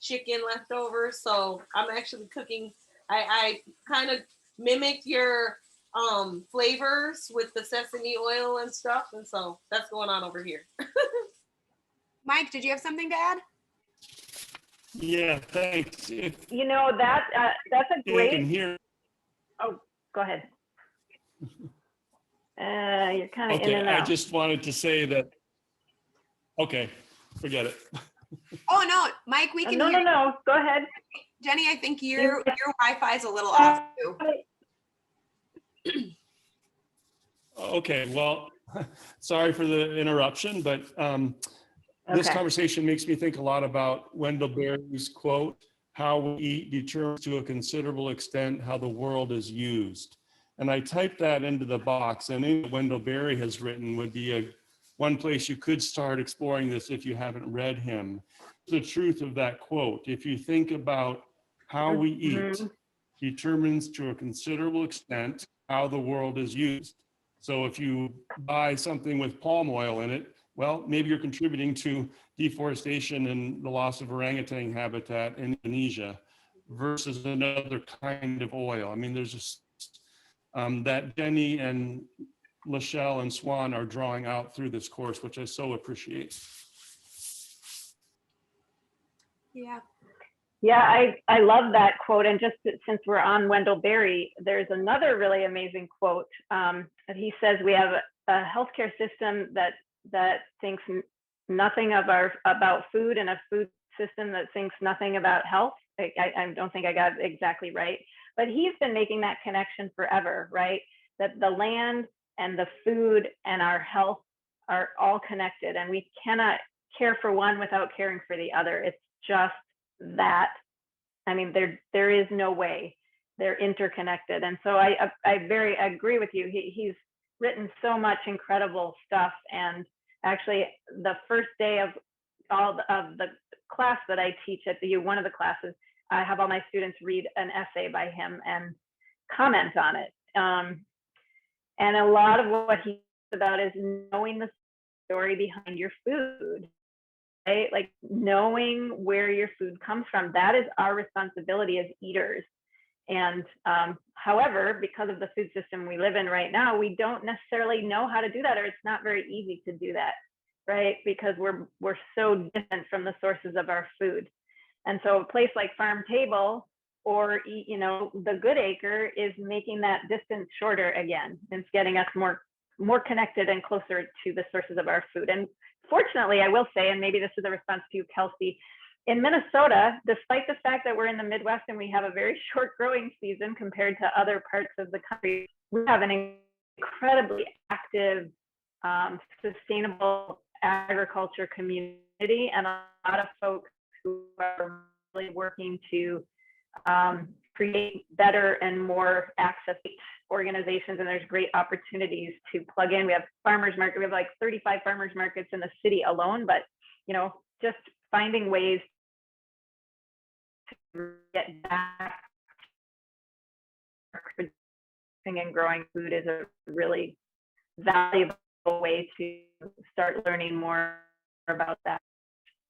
chicken left over, so I'm actually cooking. I kind of mimicked your flavors with the sesame oil and stuff, and so that's going on over here. Mike, did you have something to add? Yeah, thanks. You know, that's a great. You can hear. Oh, go ahead. You're kind of in and out. I just wanted to say that. Okay, forget it. Oh no, Mike, we can. No. Go ahead, Jenny. I think your Wi-Fi is a little off too. Okay, well, sorry for the interruption, but this conversation makes me think a lot about Wendell Berry's quote, "How we eat determines to a considerable extent how the world is used." And I typed that into the box, and anything Wendell Berry has written would be one place you could start exploring this if you haven't read him. The truth of that quote, if you think about how we eat determines to a considerable extent how the world is used. So if you buy something with palm oil in it, well, maybe you're contributing to deforestation and the loss of orangutan habitat in Indonesia versus another kind of oil. I mean, there's just that Jenny and Lachelle and Swan are drawing out through this course, which I so appreciate. Yeah. Yeah, I love that quote. And just since we're on Wendell Berry, there's another really amazing quote that he says, we have a healthcare system that thinks nothing about food, and a food system that thinks nothing about health. I don't think I got it exactly right, but he's been making that connection forever, right? That the land and the food and our health are all connected, and we cannot care for one without caring for the other. It's just that. I mean, there is no way. They're interconnected. And so I very agree with you. He's written so much incredible stuff. And actually the first day of all of the class that I teach at the U, one of the classes, I have all my students read an essay by him and comment on it. And a lot of what he's about is knowing the story behind your food. Right? Like knowing where your food comes from, that is our responsibility as eaters. And however, because of the food system we live in right now, we don't necessarily know how to do that, or it's not very easy to do that, right? Because we're so distant from the sources of our food. And so a place like Farm Table or, you know, the Good Acre is making that distance shorter again. It's getting us more connected and closer to the sources of our food. And fortunately, I will say, and maybe this is a response to you, Kelsey, in Minnesota, despite the fact that we're in the Midwest and we have a very short growing season compared to other parts of the country, we have an incredibly active, sustainable agriculture community, and a lot of folks who are really working to create better and more access organizations, and there's great opportunities to plug in. We have farmers market. We have like 35 farmers markets in the city alone, but you know, just finding ways to get back to producing and growing food is a really valuable way to start learning more about that.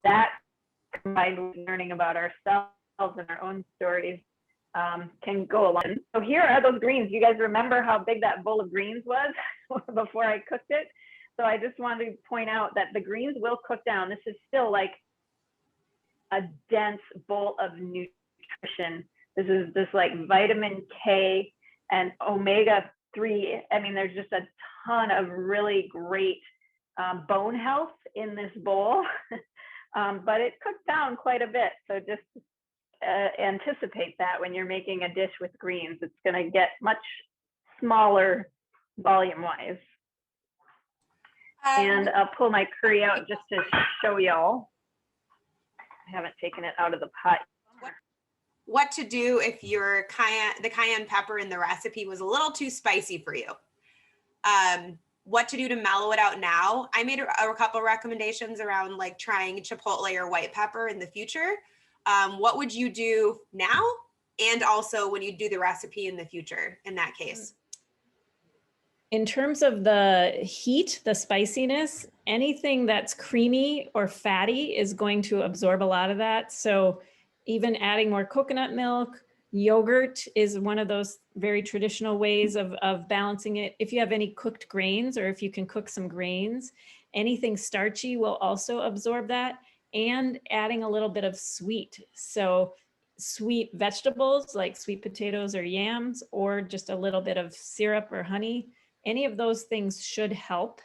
That combined with learning about ourselves and our own stories can go along. So here are those greens. You guys remember how big that bowl of greens was before I cooked it? So I just wanted to point out that the greens will cook down. This is still like a dense bowl of nutrition. This is this like vitamin K and omega-3. I mean, there's just a ton of really great bone health in this bowl, but it cooked down quite a bit. So just anticipate that when you're making a dish with greens, it's going to get much smaller volume-wise. And I'll pull my curry out just to show y'all. I haven't taken it out of the pot. what to do if your the cayenne pepper in the recipe was a little too spicy for you. What to do to mellow it out now. I made a couple recommendations around like trying chipotle or white pepper in the future. What would you do now? And also when you do the recipe in the future in that case? In terms of the heat, the spiciness, anything that's creamy or fatty is going to absorb a lot of that. So even adding more coconut milk, yogurt is one of those very traditional ways of balancing it. If you have any cooked grains, or if you can cook some grains, anything starchy will also absorb that, and adding a little bit of sweet. So sweet vegetables like sweet potatoes or yams, or just a little bit of syrup or honey. Any of those things should help.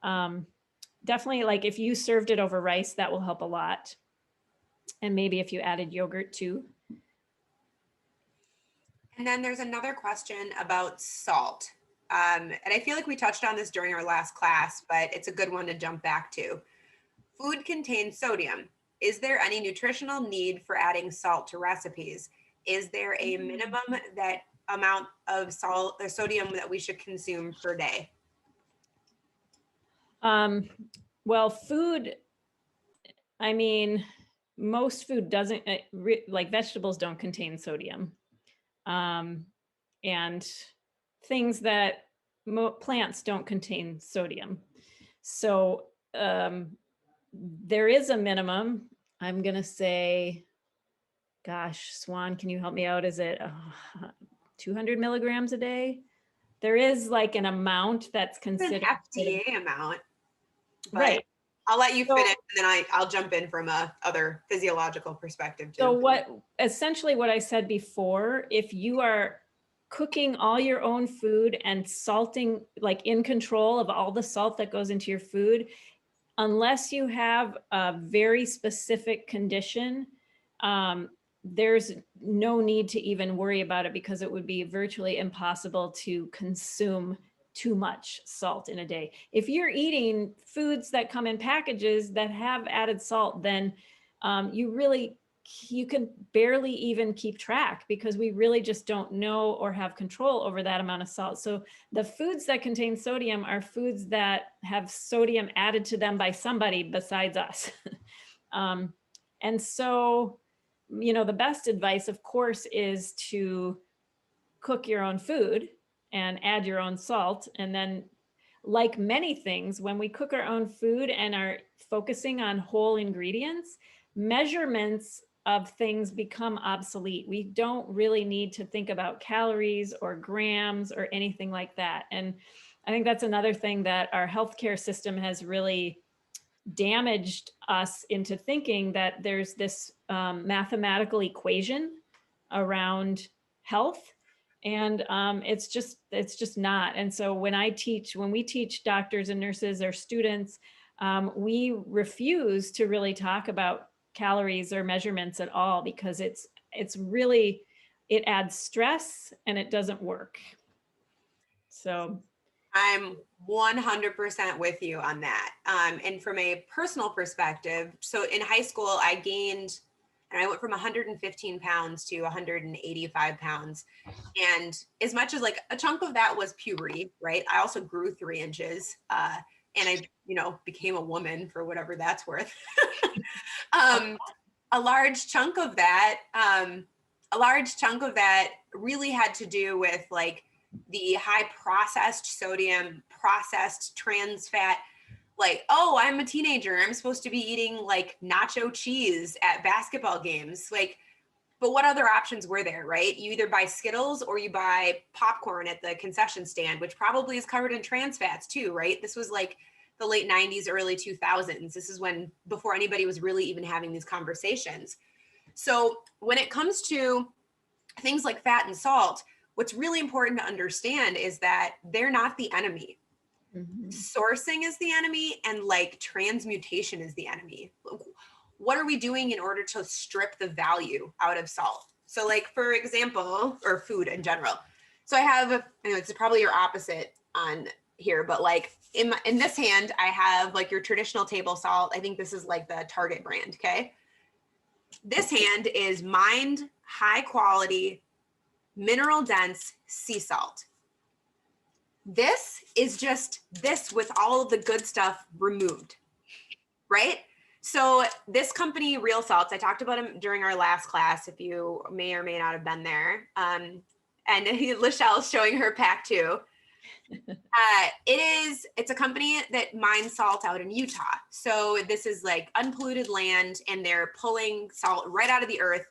Definitely, like if you served it over rice, that will help a lot. And maybe if you added yogurt too. And then there's another question about salt. And I feel like we touched on this during our last class, but it's a good one to jump back to. Food contains sodium. Is there any nutritional need for adding salt to recipes? Is there a minimum that amount of salt or sodium that we should consume per day? Well, food, I mean, most food doesn't, like vegetables don't contain sodium. And things that plants don't contain sodium. So there is a minimum. I'm going to say, gosh, Swan, can you help me out? Is it 200 milligrams a day? There is like an amount that's considered an FDA amount, right? I'll let you finish, and then I'll jump in from a other physiological perspective too. So essentially what I said before, if you are cooking all your own food and salting, like in control of all the salt that goes into your food, unless you have a very specific condition, there's no need to even worry about it, because it would be virtually impossible to consume too much salt in a day. If you're eating foods that come in packages that have added salt, then you can barely even keep track, because we really just don't know or have control over that amount of salt. So the foods that contain sodium are foods that have sodium added to them by somebody besides us. And so, the best advice, of course, is to cook your own food and add your own salt. And then, like many things, when we cook our own food and are focusing on whole ingredients, measurements of things become obsolete. We don't really need to think about calories or grams or anything like that. And I think that's another thing that our healthcare system has really damaged us into thinking, that there's this mathematical equation around health. And it's just not. And so when we teach doctors and nurses or students, we refuse to really talk about calories or measurements at all, because it's really, it adds stress and it doesn't work. So I'm 100% with you on that. And from a personal perspective, so in high school, I went from 115 pounds to 185 pounds. And as much as like a chunk of that was puberty, right? I also grew 3 inches and I, became a woman, for whatever that's worth. A large chunk of that really had to do with like the high processed sodium, processed trans fat. Like, oh, I'm a teenager, I'm supposed to be eating like nacho cheese at basketball games. Like, but what other options were there, right? You either buy Skittles or you buy popcorn at the concession stand, which probably is covered in trans fats too, right? This was like the late 90s, early 2000s. This is before anybody was really even having these conversations. So when it comes to things like fat and salt, what's really important to understand is that they're not the enemy. Mm-hmm. Sourcing is the enemy, and like transmutation is the enemy. What are we doing in order to strip the value out of salt? So like, for example, or food in general. So I have, it's probably your opposite on here, but like in this hand, I have like your traditional table salt. I think this is like the Target brand, okay? This hand is mined, high quality, mineral dense sea salt. This is just this with all of the good stuff removed, right? So this company, Real Salts, I talked about them during our last class, if you may or may not have been there. And Lachelle's showing her pack too. It's a company that mines salt out in Utah. So this is like unpolluted land and they're pulling salt right out of the earth.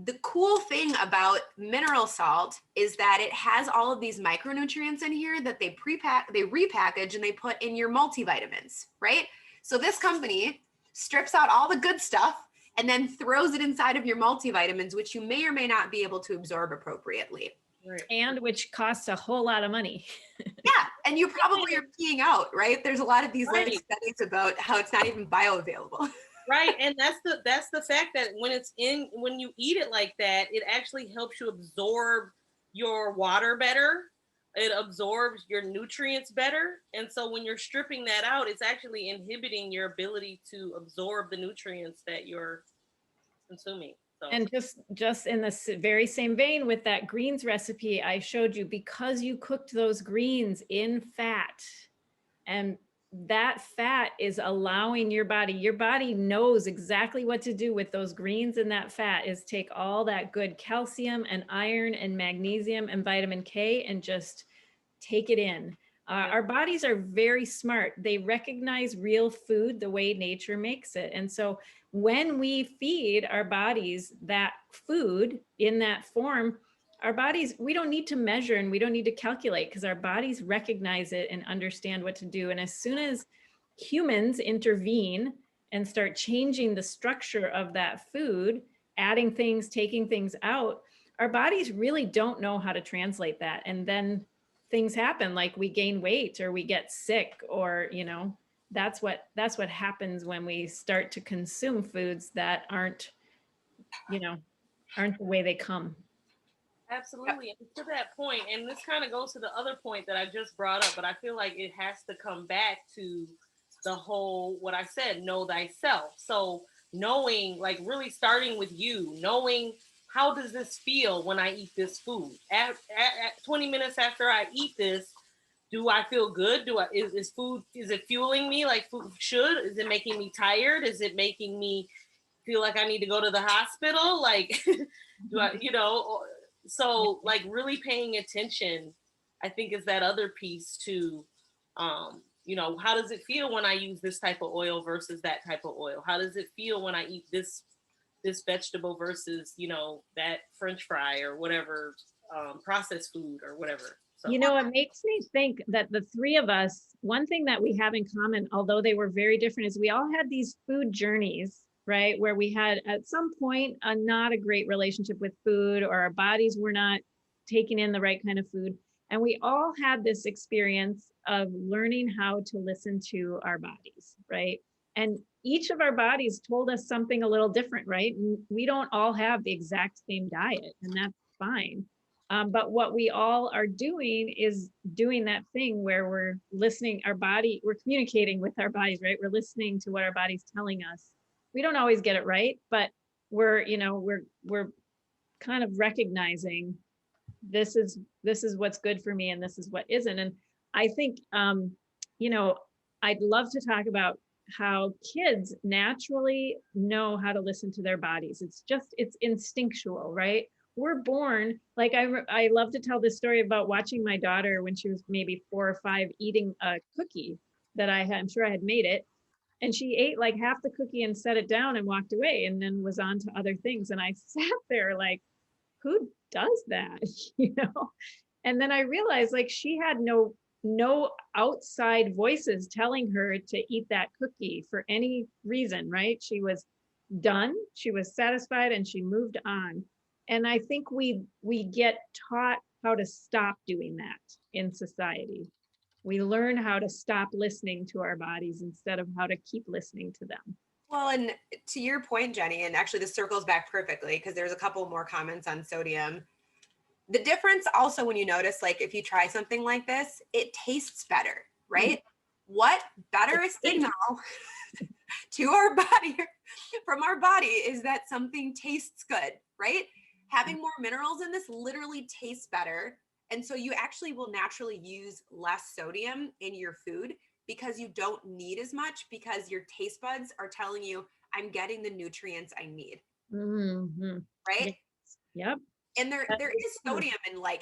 The cool thing about mineral salt is that it has all of these micronutrients in here that they repackage and they put in your multivitamins, right? So this company strips out all the good stuff and then throws it inside of your multivitamins, which you may or may not be able to absorb appropriately. Right. And which costs a whole lot of money. Yeah, and you probably are peeing out, right? There's a lot of these Right. studies about how it's not even bioavailable. Right, and that's the fact that when you eat it like that, it actually helps you absorb your water better. It absorbs your nutrients better, and so when you're stripping that out, it's actually inhibiting your ability to absorb the nutrients that you're consuming. So. And just in the very same vein with that greens recipe I showed you, because you cooked those greens in fat, and that fat is allowing your body knows exactly what to do with those greens, and that fat is take all that good calcium and iron and magnesium and vitamin K and just take it in. Our bodies are very smart. They recognize real food the way nature makes it. And so when we feed our bodies that food in that form, our bodies, we don't need to measure and we don't need to calculate because our bodies recognize it and understand what to do. And as soon as humans intervene and start changing the structure of that food, adding things, taking things out, our bodies really don't know how to translate that. And then things happen, like we gain weight or we get sick, or, you know, that's what happens when we start to consume foods that aren't the way they come. Absolutely. And to that point, and this kind of goes to the other point that I just brought up, but I feel like it has to come back to the whole, what I said, know thyself. So knowing, like really starting with you, knowing how does this feel when I eat this food? At 20 minutes after I eat this, do I feel good? Is it fueling me like food should? Is it making me tired? Is it making me feel like I need to go to the hospital? Like, do I, so like really paying attention, I think is that other piece to, how does it feel when I use this type of oil versus that type of oil? How does it feel when I eat this vegetable versus, that French fry or whatever, processed food or whatever. So. It makes me think that the three of us, one thing that we have in common, although they were very different, is we all had these food journeys, right? Where we had at some point not a great relationship with food, or our bodies were not taking in the right kind of food. And we all had this experience of learning how to listen to our bodies, right? And each of our bodies told us something a little different, right? We don't all have the exact same diet, and that's fine. But what we all are doing is doing that thing where we're listening, we're communicating with our bodies, right? We're listening to what our body's telling us. We don't always get it right, but we're kind of recognizing this is what's good for me and this is what isn't. And I think, I'd love to talk about how kids naturally know how to listen to their bodies. It's instinctual, right? We're born, like I love to tell this story about watching my daughter when she was maybe 4 or 5 eating a cookie that I'm sure I had made it. And she ate like half the cookie and set it down and walked away and then was on to other things. And I sat there like, who does that? And then I realized like she had no outside voices telling her to eat that cookie for any reason, right? She was done, she was satisfied, and she moved on. And I think we get taught how to stop doing that in society. We learn how to stop listening to our bodies instead of how to keep listening to them. Well, and to your point, Jenny, and actually this circles back perfectly because there's a couple more comments on sodium. The difference also when you notice, like if you try something like this, it tastes better, right? Mm-hmm. What better a signal to our body from our body is that something tastes good, right? Having more minerals in this literally tastes better. And so you actually will naturally use less sodium in your food because you don't need as much, because your taste buds are telling you, I'm getting the nutrients I need. Mhm. Right? Yep. And there is sodium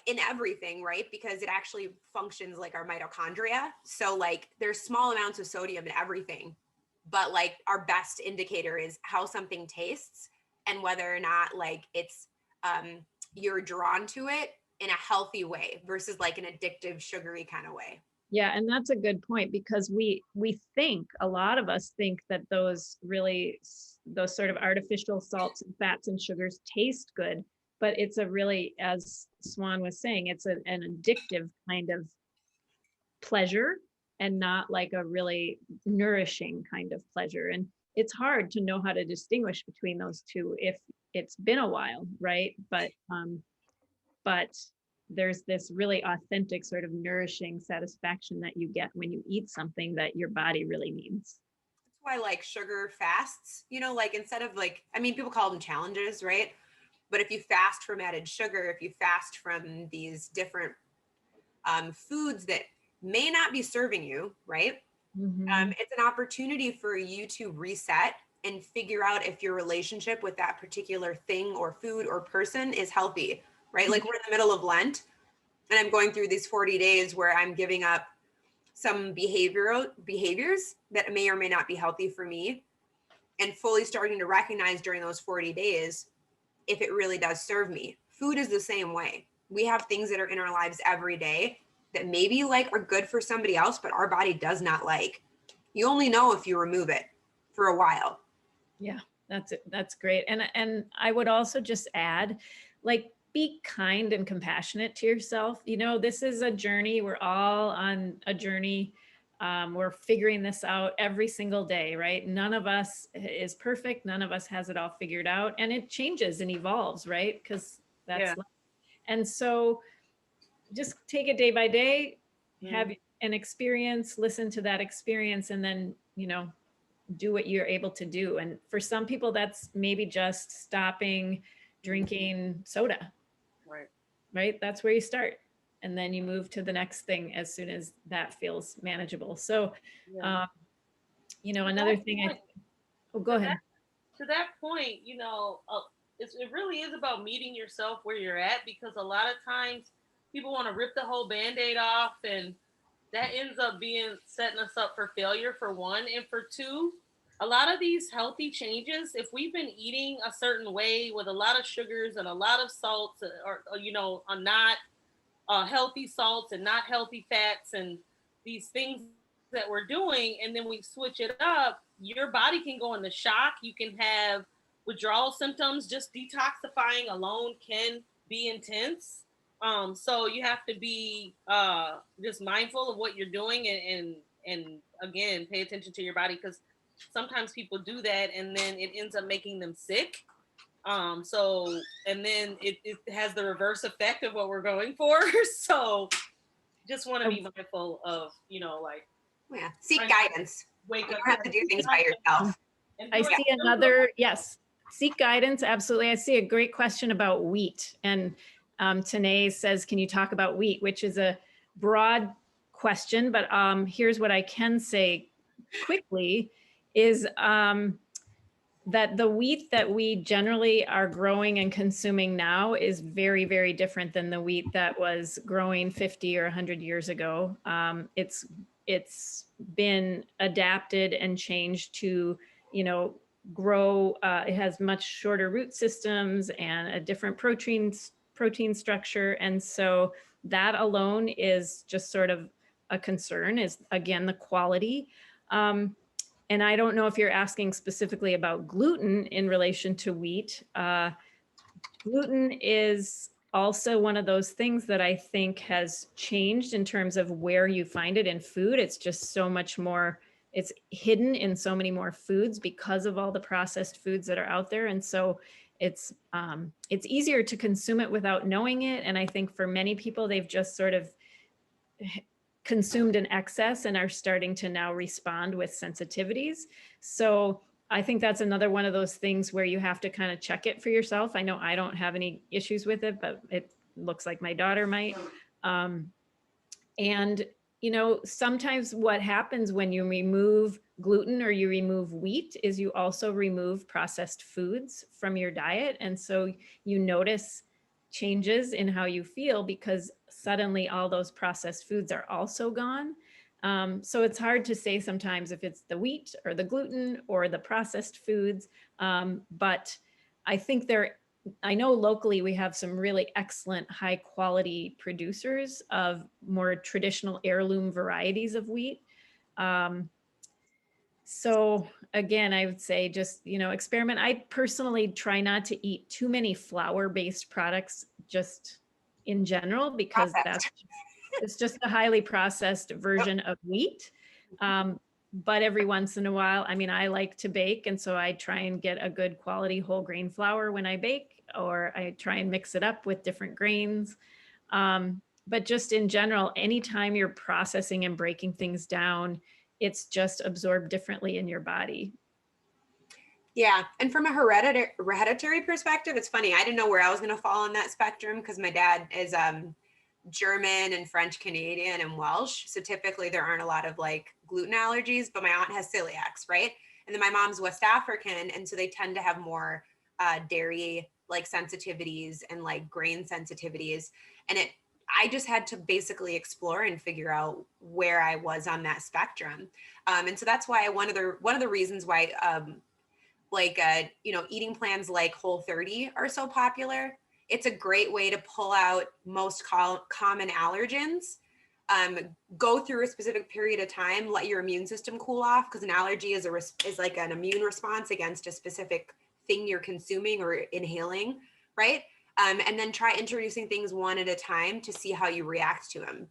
in everything, right? Because it actually functions like our mitochondria. So like there's small amounts of sodium in everything, but like our best indicator is how something tastes and whether or not like it's you're drawn to it in a healthy way versus like an addictive, sugary kind of way. Yeah, and that's a good point, because we think, a lot of us think that those sort of artificial salts and fats and sugars taste good, but it's a really, as Swan was saying, it's an addictive kind of pleasure and not like a really nourishing kind of pleasure. And it's hard to know how to distinguish between those two if it's been a while, right? But there's this really authentic sort of nourishing satisfaction that you get when you eat something that your body really needs. That's why like sugar fasts, like instead of like, I mean, people call them challenges, right? But if you fast from added sugar, if you fast from these different foods that may not be serving you, right? Mm-hmm. It's an opportunity for you to reset and figure out if your relationship with that particular thing or food or person is healthy, right? Like we're in the middle of Lent and I'm going through these 40 days where I'm giving up some behaviors that may or may not be healthy for me, and fully starting to recognize during those 40 days if it really does serve me. Food is the same way. We have things that are in our lives every day that maybe like are good for somebody else, but our body does not like. You only know if you remove it for a while. Yeah, that's it. That's great. And I would also just add, like, be kind and compassionate to yourself. This is a journey. We're all on a journey. We're figuring this out every single day, right? None of us is perfect. None of us has it all figured out, and it changes and evolves, right? Because that's life. And so just take it day by day, have an experience, listen to that experience, and then, do what you're able to do. And for some people, that's maybe just stopping drinking soda. Right. That's where you start. And then you move to the next thing as soon as that feels manageable. So, another thing go ahead. To that point, it really is about meeting yourself where you're at, because a lot of times people want to rip the whole Band-Aid off, and that ends up setting us up for failure, for one. And for two, a lot of these healthy changes, if we've been eating a certain way with a lot of sugars and a lot of salts, or are not healthy salts and not healthy fats, and these things that we're doing, and then we switch it up, your body can go into shock. You can have withdrawal symptoms. Just detoxifying alone can be intense. So you have to be just mindful of what you're doing, and again, pay attention to your body, because sometimes people do that and then it ends up making them sick. And then it has the reverse effect of what we're going for. So just want to be mindful of, seek guidance. Wake up. You don't have to do things by yourself. I see another, yes, seek guidance. Absolutely. I see a great question about wheat. And Tanae says, can you talk about wheat, which is a broad question, but here's what I can say quickly is that the wheat that we generally are growing and consuming now is very, very different than the wheat that was growing 50 or 100 years ago. It's been adapted and changed to, grow. It has much shorter root systems and a different protein structure. And so that alone is just sort of a concern, is again, the quality. And I don't know if you're asking specifically about gluten in relation to wheat. Gluten is also one of those things that I think has changed in terms of where you find it in food. It's just so much more, it's hidden in so many more foods because of all the processed foods that are out there. And so it's easier to consume it without knowing it. And I think for many people, they've just sort of consumed in excess and are starting to now respond with sensitivities. So I think that's another one of those things where you have to kind of check it for yourself. I know I don't have any issues with it, but it looks like my daughter might. And, you know, sometimes what happens when you remove gluten or you remove wheat is you also remove processed foods from your diet. And so you notice changes in how you feel because suddenly all those processed foods are also gone. So it's hard to say sometimes if it's the wheat or the gluten or the processed foods. But I think I know locally we have some really excellent high quality producers of more traditional heirloom varieties of wheat. So again, I would say just, you know, experiment. I personally try not to eat too many flour-based products just in general, because it's just a highly processed version of wheat. But every once in a while, I mean, I like to bake. And so I try and get a good quality whole grain flour when I bake, or I try and mix it up with different grains. But just in general, anytime you're processing and breaking things down, it's just absorbed differently in your body. Yeah. And from a hereditary perspective, it's funny. I didn't know where I was going to fall on that spectrum because my dad is German and French Canadian and Welsh. So typically there aren't a lot of like gluten allergies, but my aunt has celiacs, right? And then my mom's West African. And so they tend to have more dairy like sensitivities and like grain sensitivities. And I just had to basically explore and figure out where I was on that spectrum. And so that's why one of the reasons why you know, eating plans like Whole30 are so popular. It's a great way to pull out most common allergens, go through a specific period of time, let your immune system cool off, because an allergy is like an immune response against a specific thing you're consuming or inhaling, right? And then try introducing things one at a time to see how you react to them.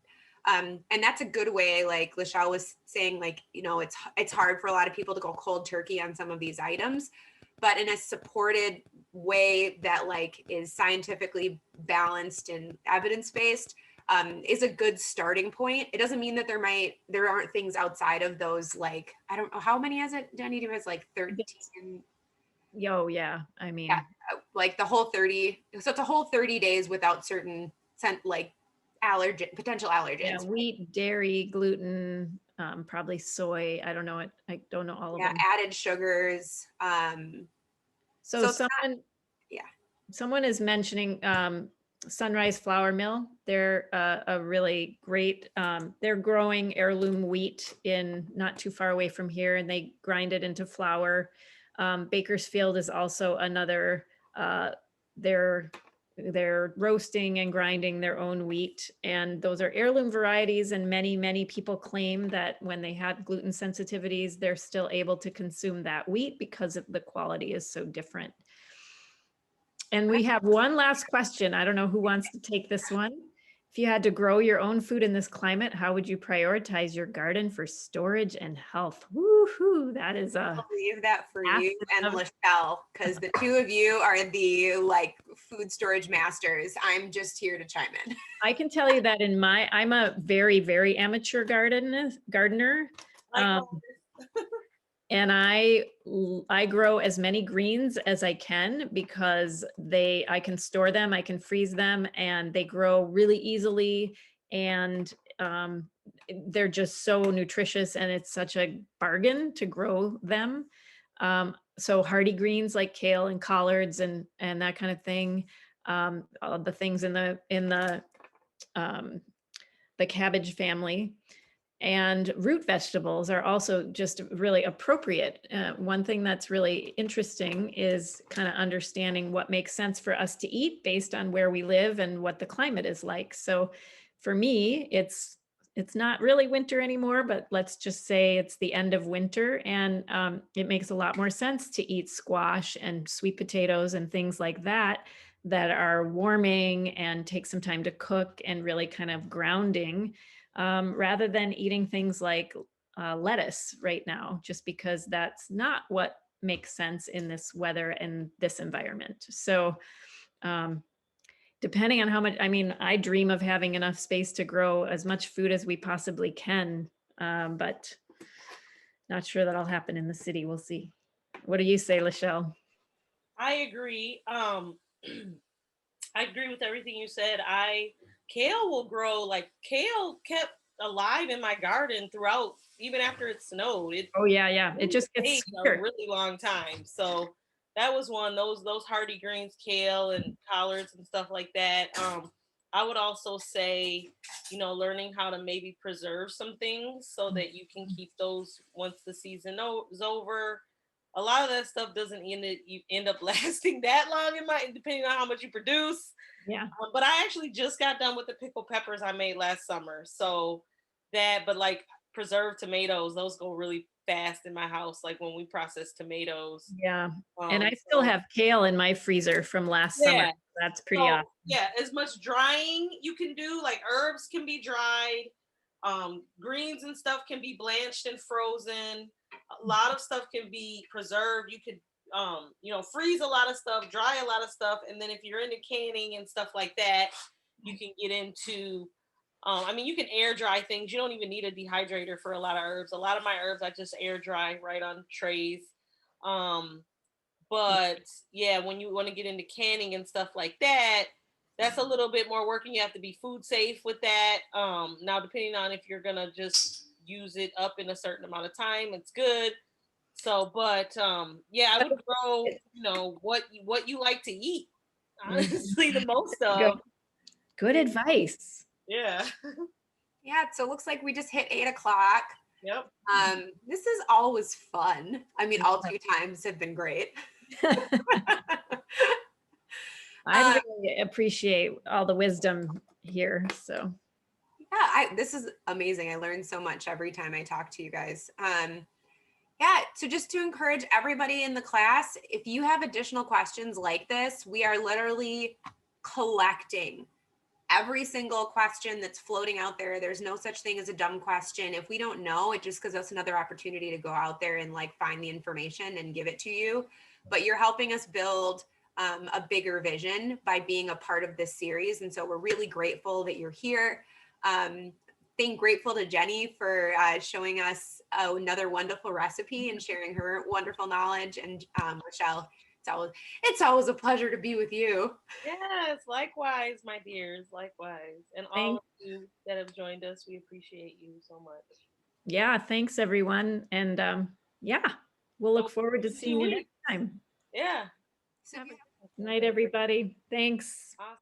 And that's a good way, like Lachelle was saying, like, you know, it's hard for a lot of people to go cold turkey on some of these items, but in a supported way that like is scientifically balanced and evidence-based, is a good starting point. It doesn't mean that there aren't things outside of those, like, I don't know, how many has it, Jenny? Do has like 13? Oh yeah, I mean, yeah, like the Whole30. So it's a whole 30 days without certain like potential allergens. Yeah, wheat, dairy, gluten, probably soy. I don't know it. I don't know all of them. Added sugars. So someone is mentioning Sunrise Flour Mill. They're a really great, they're growing heirloom wheat in not too far away from here, and they grind it into flour. Bakersfield is also another, they're roasting and grinding their own wheat, and those are heirloom varieties, and many people claim that when they had gluten sensitivities, they're still able to consume that wheat because the quality is so different. And we have one last question. I don't know who wants to take this one. If you had to grow your own food in this climate, how would you prioritize your garden for storage and health? Woohoo! That is I'll leave that for you and Lachelle, because the two of you are the like food storage masters. I'm just here to chime in. I can tell you that I'm a very amateur gardener. And I grow as many greens as I can because I can store them, I can freeze them, and they grow really easily. And they're just so nutritious, and it's such a bargain to grow them. So hardy greens like kale and collards and that kind of thing. All the things in the cabbage family. And root vegetables are also just really appropriate. One thing that's really interesting is kind of understanding what makes sense for us to eat based on where we live and what the climate is like. So for me, it's not really winter anymore, but let's just say it's the end of winter, and it makes a lot more sense to eat squash and sweet potatoes and things like that are warming and take some time to cook and really kind of grounding. Rather than eating things like lettuce right now, just because that's not what makes sense in this weather and this environment. So depending on how much, I mean, I dream of having enough space to grow as much food as we possibly can, but not sure that'll happen in the city. We'll see. What do you say, Lachelle? I agree. I agree with everything you said. Kale will grow, like kale kept alive in my garden throughout, even after it snowed. Oh yeah. It just gets stayed a sweeter. really long time. So that was one, those hardy greens, kale and collards and stuff like that. I would also say, learning how to maybe preserve some things so that you can keep those once the season is over. A lot of that stuff doesn't you end up lasting that long, depending on how much you produce. Yeah. But I actually just got done with the pickled peppers I made last summer. So but like preserved tomatoes, those go really fast in my house. Like when we process tomatoes. Yeah. And I still have kale in my freezer from last summer. That's pretty awesome. Yeah, as much drying you can do, like herbs can be dried, greens and stuff can be blanched and frozen. A lot of stuff can be preserved. You could freeze a lot of stuff, dry a lot of stuff, and then if you're into canning and stuff like that, you can get into you can air dry things. You don't even need a dehydrator for a lot of herbs. A lot of my herbs I just air dry right on trays. But yeah, when you want to get into canning and stuff like that, that's a little bit more work, and you have to be food safe with that. Now, depending on if you're gonna just use it up in a certain amount of time, it's good. So, but I would grow, what you like to eat. Honestly, the most of. Good advice. Yeah. Yeah, so it looks like we just hit 8 o'clock. Yep. This is always fun. I mean, all 2 times have been great. I really appreciate all the wisdom here. So yeah, this is amazing. I learn so much every time I talk to you guys. So just to encourage everybody in the class, if you have additional questions like this, we are literally collecting every single question that's floating out there. There's no such thing as a dumb question. If we don't know, it just gives us another opportunity to go out there and find the information and give it to you. But you're helping us build a bigger vision by being a part of this series. And so we're really grateful that you're here. Grateful to Jenny for showing us another wonderful recipe and sharing her wonderful knowledge. And Michelle, it's always a pleasure to be with you. Yes, likewise, my dears, likewise. And all of you that have joined us, we appreciate you so much. Yeah, thanks everyone. And we'll look forward to seeing you next time. Yeah. Good night, everybody. Thanks. Awesome.